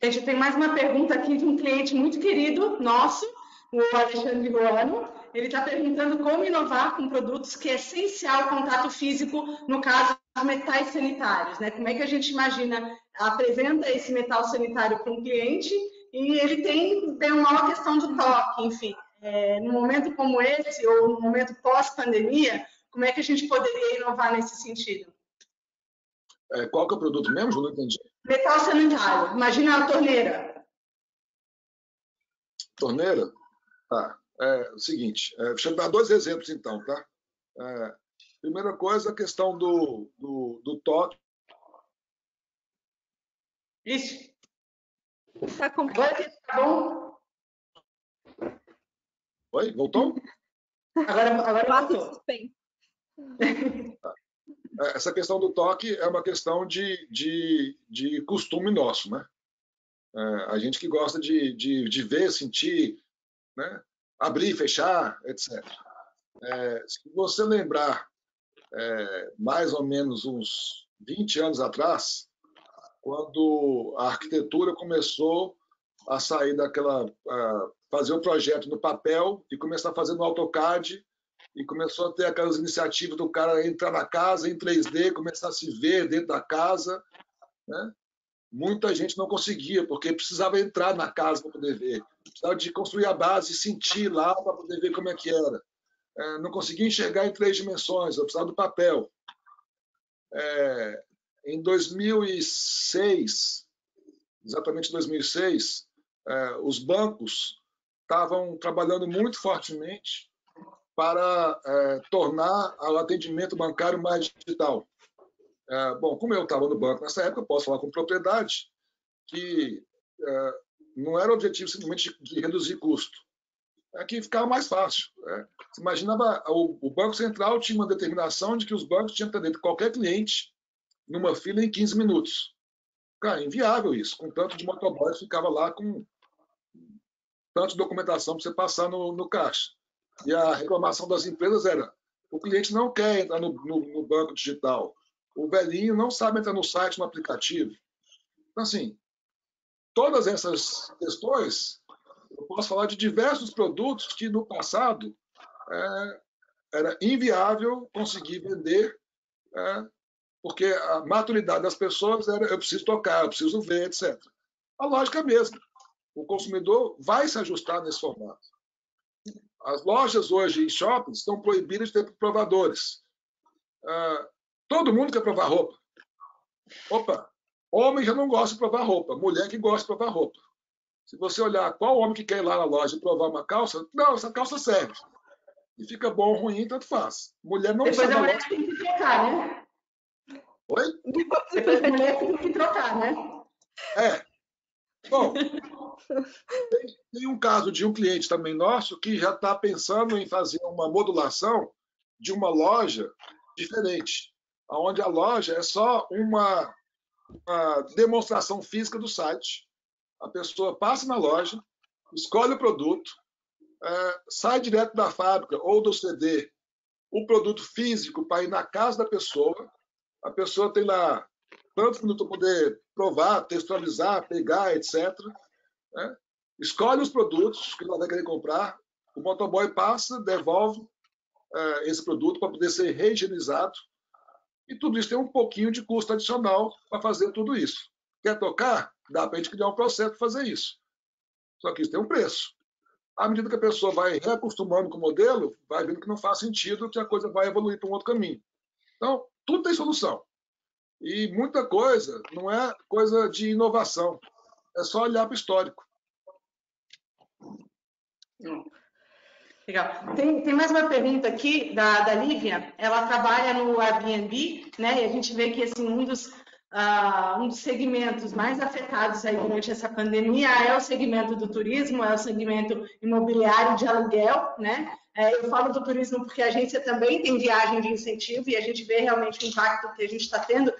Gente, tem mais uma pergunta aqui de um cliente muito querido nosso, o Alexandre Ruano. Ele está perguntando como inovar com produtos que é essencial o contato físico, no caso, os metais sanitários. Né? Como é que a gente imagina, apresenta esse metal sanitário para um cliente e ele tem uma questão de toque, enfim. Num momento como esse, ou no momento pós-pandemia, como é que a gente poderia inovar nesse sentido? Qual que é o produto mesmo? Eu não entendi. Metal sanitário. Imagina a torneira. Torneira? Tá. O seguinte, deixa eu dar 2 exemplos, então, tá? Primeira coisa, a questão do toque. Isso. Tá complicado. Tá bom? Oi? Voltou? Agora voltou. Essa questão do toque é uma questão de costume nosso, né? A gente que gosta de ver, sentir, né? Abrir, fechar, etc. Se você lembrar, mais ou menos uns 20 anos atrás, quando a arquitetura começou a sair fazer o projeto no papel e começar a fazer no AutoCAD, e começou a ter aquelas iniciativas do cara entrar na casa em 3D, começar a se ver dentro da casa, né? Muita gente não conseguia, porque precisava entrar na casa para poder ver, precisava de construir a base e sentir lá para poder ver como é que era. Não conseguia enxergar em 3 dimensões, eu precisava do papel. Em 2006, exatamente 2006, os bancos estavam trabalhando muito fortemente para tornar o atendimento bancário mais digital. Bom, como eu estava no banco nessa época, eu posso falar com propriedade que não era o objetivo simplesmente de reduzir custo, que ficava mais fácil. Você imaginava, o Banco Central tinha uma determinação de que os bancos tinham que atender qualquer cliente numa fila em 15 minutos. Cara, inviável isso, com tanto de motoboy que ficava lá com tanto de documentação para você passar no caixa. E a reclamação das empresas era: o cliente não quer entrar no banco digital, o velhinho não sabe entrar no site, no aplicativo. Então, assim, todas essas questões, eu posso falar de diversos produtos que no passado era inviável conseguir vender, porque a maturidade das pessoas era: eu preciso tocar, eu preciso ver, etc. A lógica é a mesma. O consumidor vai se ajustar nesse formato. As lojas hoje em shoppings estão proibidas de ter provadores. Todo mundo quer provar roupa. Opa, homem já não gosta de provar roupa, mulher que gosta de provar roupa. Se você olhar qual homem que quer ir lá na loja e provar uma calça, não, essa calça serve. E fica bom ou ruim, tanto faz. Mulher não Depois sai a da mulher loja. tem que trocar, né? Oi? Depois a mulher tem que trocar, né? Bom, tem um caso de um cliente também nosso que já está pensando em fazer uma modulação de uma loja diferente, onde a loja é só uma demonstração física do site, A pessoa passa na loja, escolhe o produto, sai direto da fábrica ou do CD o produto físico para ir na casa da pessoa. A pessoa tem lá tantos minutos para poder provar, textualizar, pegar, etc. Né? Escolhe os produtos que ela vai querer comprar, o motoboy passa, devolve esse produto para poder ser reigienizado, e tudo isso tem um pouquinho de custo adicional para fazer tudo isso. Quer tocar? Dá para a gente criar um processo para fazer isso. Só que isso tem um preço. À medida que a pessoa vai reacostumando com o modelo, vai vendo que não faz sentido, que a coisa vai evoluir para um outro caminho. Então, tudo tem solução. E muita coisa não é coisa de inovação, é só olhar para o histórico. Legal. Tem mais uma pergunta aqui da Lívia. Ela trabalha no Airbnb, né? E a gente vê que assim, um dos segmentos mais afetados aí durante essa pandemia é o segmento do turismo, é o segmento imobiliário de aluguel, né? Eu falo do turismo porque a agência também tem viagem de incentivo e a gente vê realmente o impacto que a gente está tendo.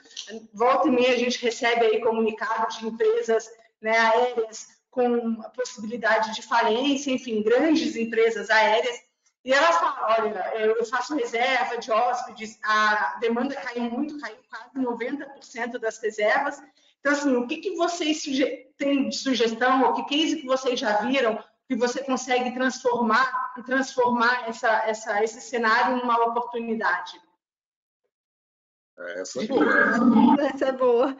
Volta e meia a gente recebe aí comunicados de empresas, né, aéreas com a possibilidade de falência, enfim, grandes empresas aéreas. E ela fala, olha, eu faço reserva de hóspedes, a demanda caiu muito, caiu quase 90% das reservas. Então, assim, o que vocês têm de sugestão, ou que case que vocês já viram, que você consegue transformar esse cenário numa oportunidade? Essa é boa. Essa é boa.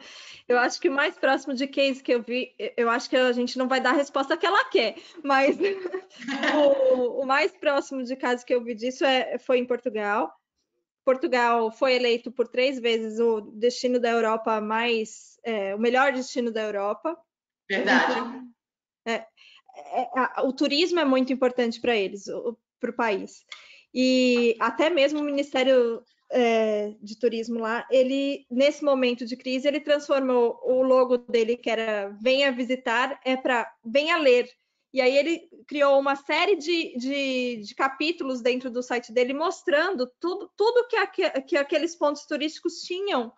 Eu acho que o mais próximo de case que eu vi, eu acho que a gente não vai dar a resposta que ela quer, mas o mais próximo de caso que eu vi disso foi em Portugal. Portugal foi eleito por 3 vezes o destino da Europa o melhor destino da Europa. Verdade. O turismo é muito importante para eles, para o país. E até mesmo o Ministério de Turismo lá, ele, nesse momento de crise, ele transformou o logo dele, que era venha visitar, para venha ler. E aí ele criou uma série de capítulos dentro do site dele, mostrando tudo que aqueles pontos turísticos tinham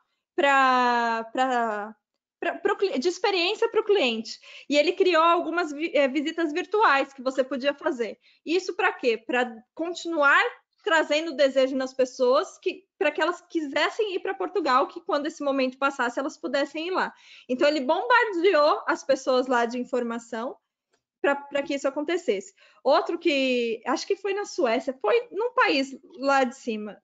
de experiência para o cliente. E ele criou algumas visitas virtuais que você podia fazer. Isso para quê? Para continuar trazendo desejo nas pessoas, para que elas quisessem ir para Portugal, que quando esse momento passasse, elas pudessem ir lá. Então, ele bombardeou as pessoas lá de informação para que isso acontecesse. Outro que, acho que foi na Suécia, foi num país lá de cima,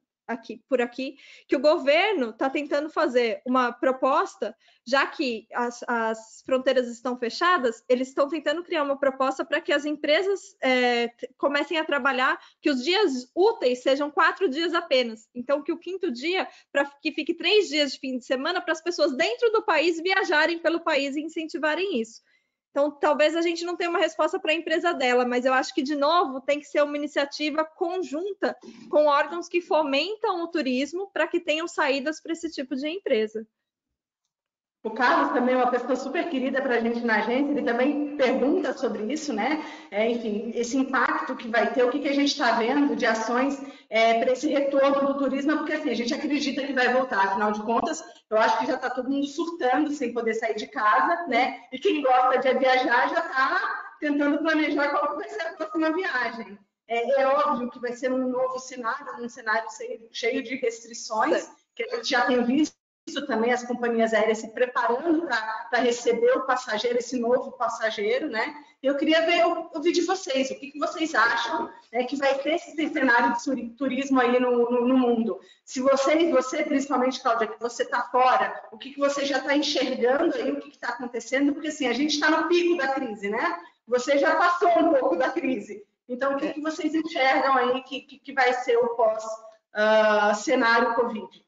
por aqui, que o governo está tentando fazer uma proposta, já que as fronteiras estão fechadas, eles estão tentando criar uma proposta para que as empresas comecem a trabalhar, que os dias úteis sejam 4 dias apenas. Então, que o 5º dia, para que fique 3 dias de fim de semana, para as pessoas dentro do país viajarem pelo país e incentivarem isso. Então, talvez a gente não tenha uma resposta para a empresa dela, mas eu acho que, de novo, tem que ser uma iniciativa conjunta com órgãos que fomentam o turismo para que tenham saídas para esse tipo de empresa. O Carlos também é uma pessoa super querida para a gente na agência, ele também pergunta sobre isso, né? Enfim, esse impacto que vai ter, o que a gente está vendo de ações para esse retorno do turismo, porque assim, a gente acredita que vai voltar, afinal de contas, eu acho que já está todo mundo surtando sem poder sair de casa, né? E quem gosta de viajar já está tentando planejar qual vai ser a próxima viagem. É óbvio que vai ser um novo cenário, um cenário cheio de restrições, que a gente já tem visto. Isso também as companhias aéreas se preparando para receber o passageiro, esse novo passageiro, né? Eu queria ouvir de vocês, o que vocês acham que vai ter esse cenário de turismo aí no mundo? Se você principalmente, Cláudia, que você está fora, o que você já está enxergando aí, o que está acontecendo? Porque assim, a gente está no pico da crise, né? Você já passou um pouco da crise. Então, o que vocês enxergam aí que vai ser o pós-cenário Covid?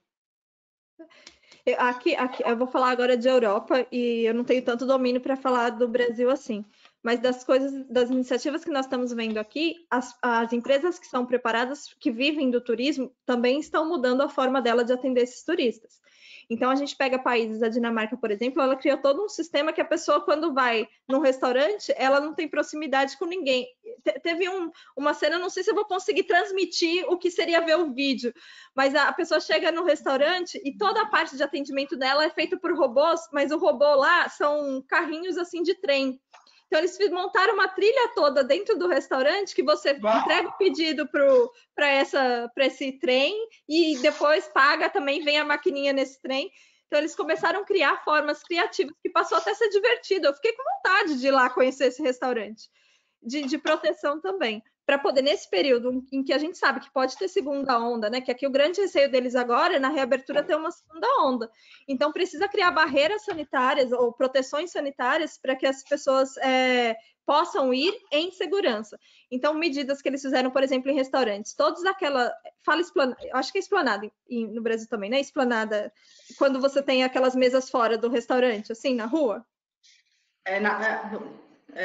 Aqui, eu vou falar agora de Europa e eu não tenho tanto domínio para falar do Brasil assim. mas das iniciativas que nós estamos vendo aqui, as empresas que são preparadas, que vivem do turismo, também estão mudando a forma dela de atender esses turistas. Então, a gente pega países, a Dinamarca, por exemplo, ela criou todo um sistema que a pessoa, quando vai num restaurante, ela não tem proximidade com ninguém. Teve uma cena, não sei se eu vou conseguir transmitir o que seria ver o vídeo, mas a pessoa chega no restaurante e toda a parte de atendimento dela é feita por robôs, mas o robô lá são carrinhos assim de trem. Então, eles montaram uma trilha toda dentro do restaurante que você entrega o pedido para esse trem e depois paga também, vem a maquininha nesse trem. Então, eles começaram a criar formas criativas que passou até a ser divertido. Eu fiquei com vontade de ir lá conhecer esse restaurante. De proteção também, para poder, nesse período em que a gente sabe que pode ter segunda onda, né? Que aqui o grande receio deles agora é na reabertura ter uma segunda onda. Então, precisa criar barreiras sanitárias ou proteções sanitárias para que as pessoas possam ir em segurança. Então, medidas que eles fizeram, por exemplo, em restaurantes, todos aquela... Fala esplanada, acho que é esplanada no Brasil também, né? Esplanada, quando você tem aquelas mesas fora do restaurante, assim, na rua.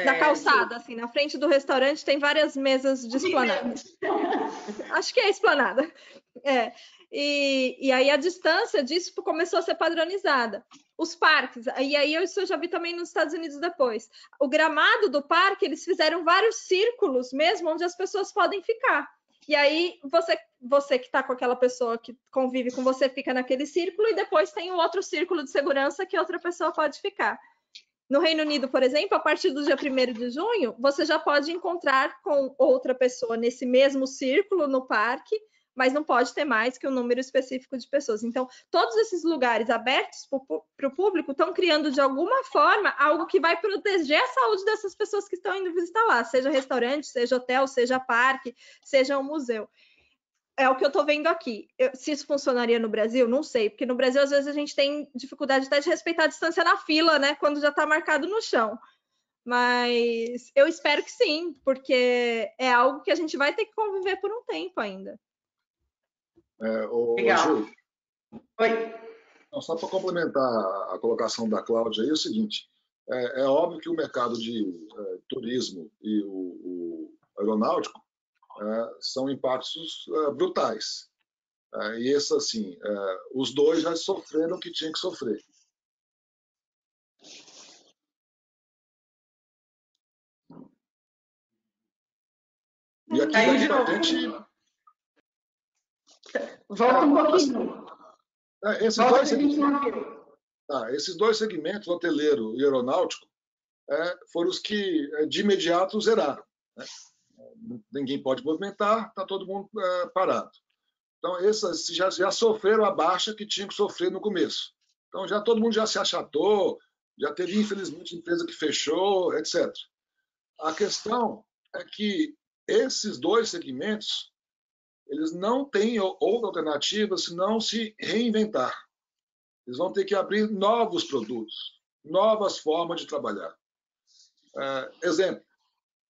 Na calçada, assim, na frente do restaurante tem várias mesas de esplanada. Acho que é esplanada. E aí a distância disso começou a ser padronizada. Os parques, e aí isso eu já vi também nos Estados Unidos depois. O gramado do parque, eles fizeram vários círculos mesmo, onde as pessoas podem ficar. E aí você que está com aquela pessoa que convive com você, fica naquele círculo, e depois tem um outro círculo de segurança que outra pessoa pode ficar. No Reino Unido, por exemplo, a partir do dia 1º de junho, você já pode encontrar com outra pessoa nesse mesmo círculo no parque, mas não pode ter mais que um número específico de pessoas. Então, todos esses lugares abertos para o público estão criando, de alguma forma, algo que vai proteger a saúde dessas pessoas que estão indo visitar lá, seja restaurante, seja hotel, seja parque, seja um museu. É o que eu estou vendo aqui. Se isso funcionaria no Brasil, não sei, porque no Brasil, às vezes, a gente tem dificuldade até de respeitar a distância na fila, né? Quando já está marcado no chão. Mas eu espero que sim, porque é algo que a gente vai ter que conviver por um tempo ainda. Legal. Ju, Oi. só para complementar a colocação da Cláudia, é o seguinte: é óbvio que o mercado de turismo e o aeronáutico são impactos brutais. E esses, assim, os dois já sofreram o que tinha que sofrer. E aqui daqui para frente... Volta um pouquinho. Esses dois segmentos, hoteleiro e aeronáutico, foram os que de imediato zeraram, né? Ninguém pode movimentar, está todo mundo parado. Então, esses já sofreram a baixa que tinham que sofrer no começo. Então, todo mundo já se achatou, já teve, infelizmente, empresa que fechou, etc. A questão é que esses dois segmentos, eles não têm outra alternativa senão se reinventar. Eles vão ter que abrir novos produtos, novas formas de trabalhar. Exemplo,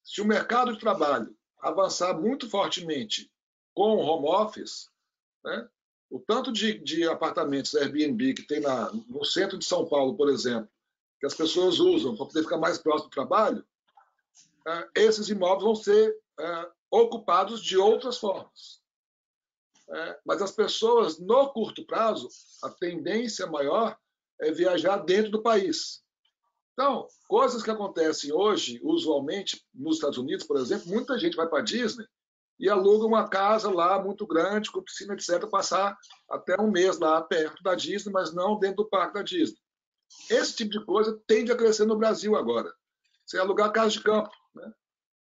se o mercado de trabalho avançar muito fortemente com o home office, né, o tanto de apartamentos Airbnb que tem no centro de São Paulo, por exemplo, que as pessoas usam para poder ficar mais próximo do trabalho, esses imóveis vão ser ocupados de outras formas. Mas as pessoas, no curto prazo, a tendência maior é viajar dentro do país. Então, coisas que acontecem hoje, usualmente, nos Estados Unidos, por exemplo, muita gente vai para a Disney e aluga uma casa lá muito grande, com piscina, etc., passar até um mês lá perto da Disney, mas não dentro do parque da Disney. Esse tipo de coisa tende a crescer no Brasil agora. Você alugar casa de campo, né?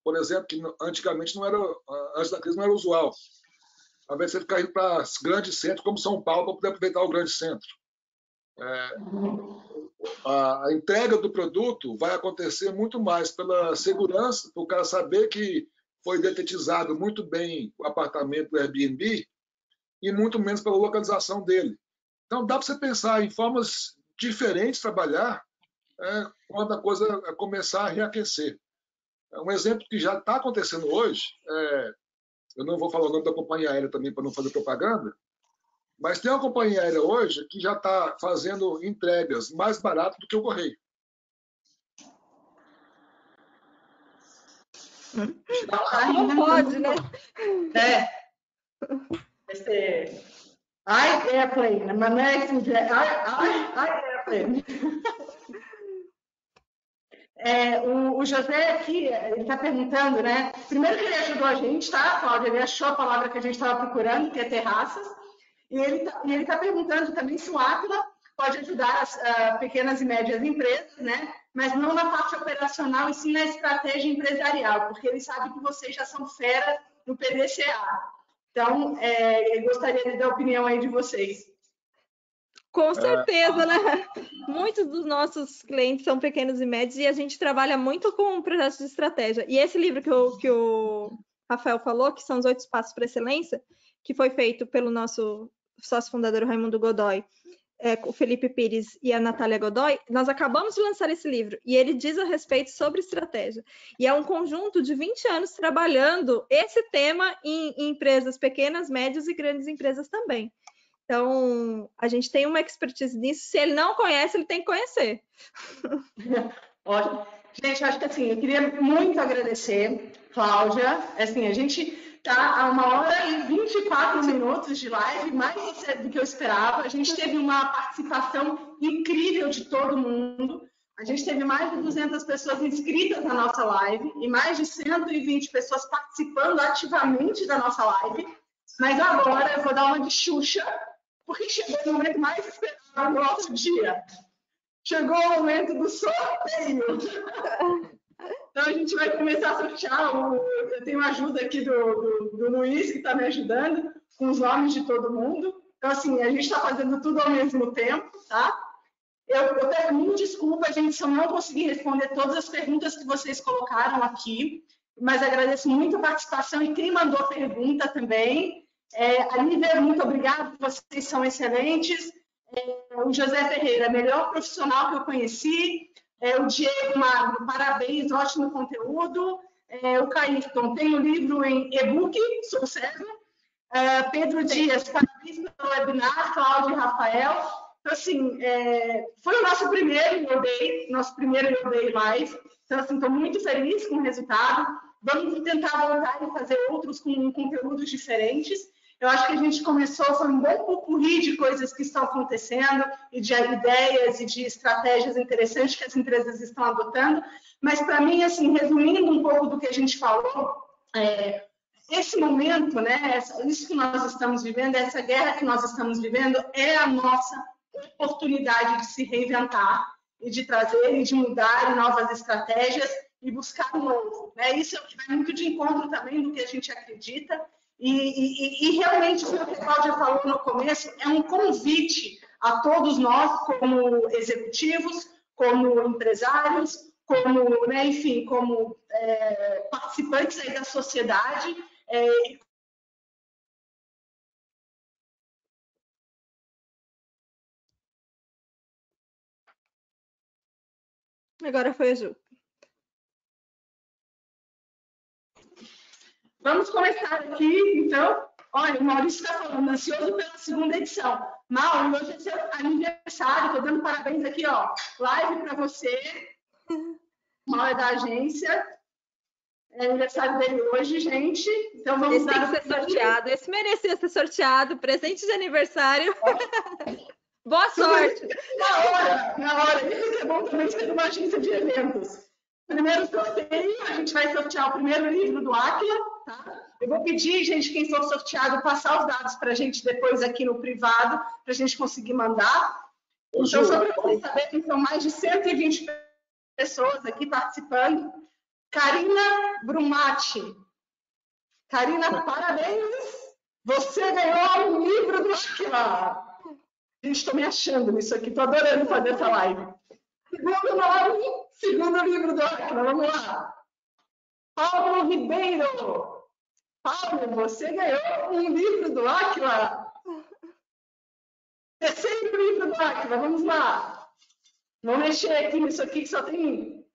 Por exemplo, que antigamente não era, antes da crise não era usual. Ao invés de você ficar indo para grandes centros, como São Paulo, para poder aproveitar o grande centro. A entrega do produto vai acontecer muito mais pela segurança, para o cara saber que foi detetizado muito bem o apartamento do Airbnb e muito menos pela localização dele. Então, dá para você pensar em formas diferentes de trabalhar quando a coisa começar a reaquecer. Um exemplo que já está acontecendo hoje, eu não vou falar o nome da companhia aérea também para não fazer propaganda, mas tem uma companhia aérea hoje que já está fazendo entregas mais baratas do que o correio. Não pode, né? Vai ser airplane, mas não é assim, airplane. O José aqui, ele está perguntando, né? Primeiro que ele ajudou a gente, tá, Cláudia? Ele achou a palavra que a gente estava procurando, que é terraças. E ele tá perguntando também se o Aquila pode ajudar as pequenas e médias empresas, né? Mas não na parte operacional, e sim na estratégia empresarial, porque ele sabe que vocês já são fera no PDCA. Então, eu gostaria de dar a opinião aí de vocês. Com certeza, né? Muitos dos nossos clientes são pequenos e médios e a gente trabalha muito com projetos de estratégia. E esse livro que o Rafael falou, que são os 8 Passos para Excelência, que foi feito pelo nosso sócio fundador Raimundo Godoy, o Felipe Pires e a Natália Godoy, nós acabamos de lançar esse livro e ele diz a respeito sobre estratégia. E é um conjunto de 20 anos trabalhando esse tema em empresas pequenas, médias e grandes empresas também. Então, a gente tem uma expertise nisso. Se ele não conhece, ele tem que conhecer. Ótimo. Gente, acho que assim, eu queria muito agradecer, Cláudia. Assim, a gente está a 1h24 de live, mais do que eu esperava. A gente teve uma participação incrível de todo mundo. A gente teve mais de 200 pessoas inscritas na nossa live e mais de 120 pessoas participando ativamente da nossa live. Mas agora eu vou dar uma de Xuxa, porque chegou o momento mais esperado do nosso dia. Chegou o momento do sorteio. Então, a gente vai começar a sortear. Eu tenho ajuda aqui do Luiz, que está me ajudando, com os nomes de todo mundo. Então, assim, a gente está fazendo tudo ao mesmo tempo, tá? Eu peço muito desculpa, gente, se eu não conseguir responder todas as perguntas que vocês colocaram aqui, mas agradeço muito a participação e quem mandou pergunta também. A Lívia, muito obrigada, vocês são excelentes. O José Ferreira, melhor profissional que eu conheci. O Diego Magro, parabéns, ótimo conteúdo. O Caíton, tem o livro em e-book, sucesso. Pedro Dias, parabéns pelo webinar, Cláudia e Rafael. Então, assim, foi o nosso primeiro Your Day Live. Então, assim, estou muito feliz com o resultado. Vamos tentar voltar e fazer outros com conteúdos diferentes. Eu acho que a gente começou, foi um bom popurrí de coisas que estão acontecendo e de ideias e de estratégias interessantes que as empresas estão adotando. Mas, para mim, assim, resumindo um pouco do que a gente falou, esse momento, né, isso que nós estamos vivendo, essa guerra que nós estamos vivendo, é a nossa oportunidade de se reinventar e de trazer e de mudar novas estratégias e buscar o novo. Né? Isso é o que vai muito de encontro também do que a gente acredita. E realmente, o que a Cláudia falou no começo, é um convite a todos nós, como executivos, como empresários, como, né, enfim, como participantes aí da sociedade. Agora foi a Ju. Vamos começar aqui, então. Olha, o Maurício está falando, ansioso pela segunda edição. Mal, hoje é seu aniversário, estou dando parabéns aqui, ó. Live para você. Mal é da agência. É aniversário dele hoje, gente. Então vamos dar. Esse tem que ser sorteado. Esse merecia ser sorteado. Presente de aniversário. Boa sorte. Na hora. Isso é bom também ser uma agência de eventos. Primeiro sorteio, a gente vai sortear o primeiro livro do Aquila, tá? Eu vou pedir, gente, quem for sorteado, passar os dados para a gente depois aqui no privado, para a gente conseguir mandar. Então, só para vocês saberem, são mais de 120 pessoas aqui participando. Karina Brumati. Karina, parabéns! Você ganhou um livro do Aquila. Gente, estou me achando nisso aqui, estou adorando fazer essa live. Segundo livro do Aquila, vamos lá. Paulo Ribeiro. Paulo, você ganhou um livro do Aquila. Terceiro livro do Aquila, vamos lá. Vou mexer aqui nisso aqui que só tem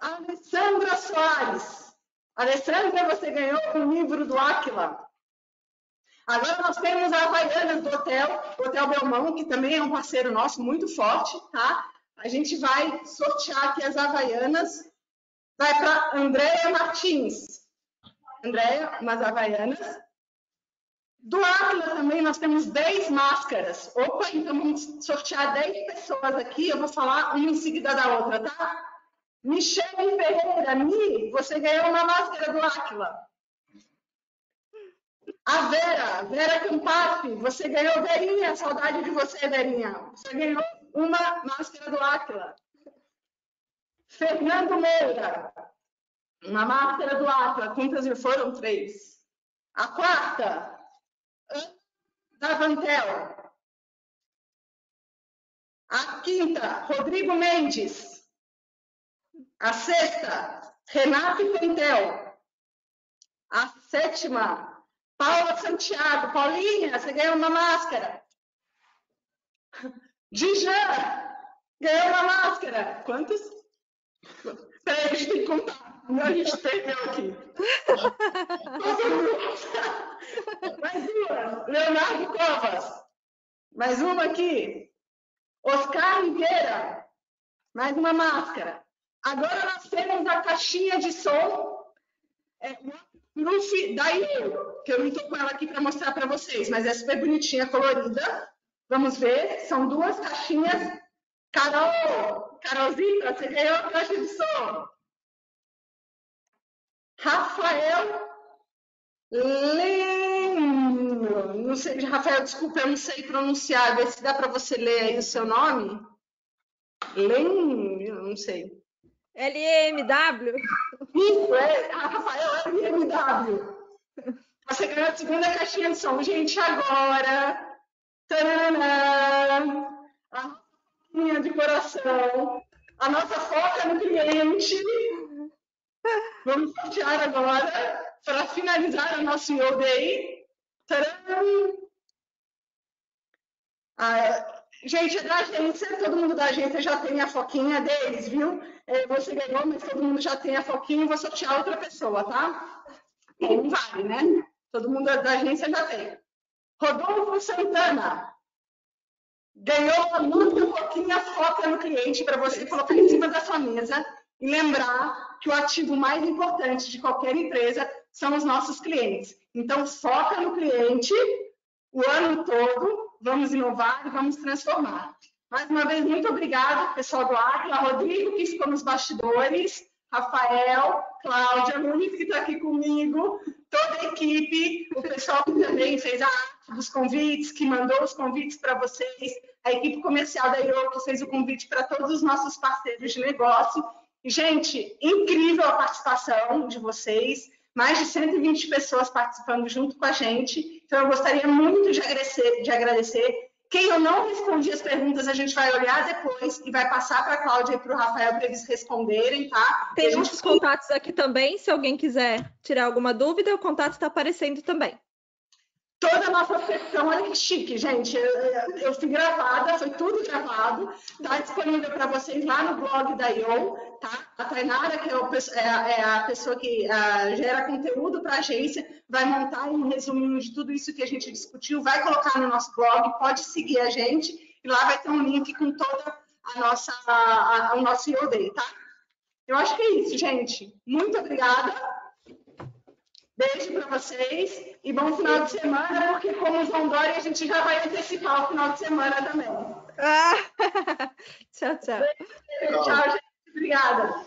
Alessandra Soares. Alessandra, você ganhou um livro do Aquila. Agora nós temos a Havaianas do Hotel Belmão, que também é um parceiro nosso muito forte, tá? A gente vai sortear aqui as Havaianas vai para Andréia Martins. Andréia, umas havaianas. Do Aquila também nós temos 10 máscaras. Opa, então vamos sortear 10 pessoas aqui. Eu vou falar uma em seguida da outra, tá? Michele Ferreira, Mi, você ganhou uma máscara do Aquila. A Vera Campaspe, você ganhou, Verinha, saudade de você, Verinha. Você ganhou uma máscara do Aquila. Fernando Meira, uma máscara do Aquila. Quantas foram? 3. A quarta, da Vantel. A quinta, Rodrigo Mendes. A sexta, Renato Pentel. A sétima, Paula Santiago. Paulinha, você ganhou uma máscara. Dijan, ganhou uma máscara. Quantos? Peraí, a gente tem que contar. A gente perdeu aqui. Mais duas. Leonardo Covas. Mais uma aqui. Oscar Ribeira. Mais uma máscara. Agora nós temos a caixinha de som. Daí, que eu não estou com ela aqui para mostrar para vocês, mas é super bonitinha, colorida. Vamos ver. São 2 caixinhas. Carolzinha, você ganhou a caixa de som. Rafael Leno. Não sei, Rafael, desculpa, eu não sei pronunciar. Vê se dá para você ler aí o seu nome. Leno, não sei. LMW. Isso, Rafael LMW. Você ganhou a segunda caixinha de som. Gente, agora. Taranã, a minha de coração. A nossa foca no cliente. Vamos sortear agora para finalizar o nosso Yo Day. Gente, é da agência, todo mundo da agência já tem a foquinha deles, viu? Você ganhou, mas todo mundo já tem a foquinha, vou sortear outra pessoa, tá? Não vale, né? Todo mundo da agência já tem. Rodolfo Santana. Ganhou a nossa foquinha foca no cliente para você colocar em cima da sua mesa e lembrar que o ativo mais importante de qualquer empresa são os nossos clientes. Então, foca no cliente o ano todo, vamos inovar e vamos transformar. Mais uma vez, muito obrigada, pessoal do Aquila, Rodrigo, que ficou nos bastidores, Rafael, Cláudia, Muniz, que está aqui comigo, toda a equipe, o pessoal que também fez a arte dos convites, que mandou os convites para vocês, a equipe comercial da IO, que fez o convite para todos os nossos parceiros de negócio. Gente, incrível a participação de vocês, mais de 120 pessoas participando junto com a gente. Então, eu gostaria muito de agradecer. Quem eu não respondi as perguntas, a gente vai olhar depois e vai passar para a Cláudia e para o Rafael para eles responderem, tá? Tem nossos contatos aqui também, se alguém quiser tirar alguma dúvida, o contato está aparecendo também. Toda a nossa sessão, olha que chique, gente. Eu fui gravada, foi tudo gravado. Está disponível para vocês lá no blog da IO, tá? A Tainara, que é a pessoa que gera conteúdo para a agência, vai montar um resuminho de tudo isso que a gente discutiu, vai colocar no nosso blog, pode seguir a gente, e lá vai ter um link com toda o nosso IO Day, tá? Eu acho que é isso, gente. Muito obrigada. Beijo para vocês e bom final de semana, porque como João Dória, a gente já vai antecipar o final de semana também. Tchau, tchau. Beijo, tchau, gente. Obrigada.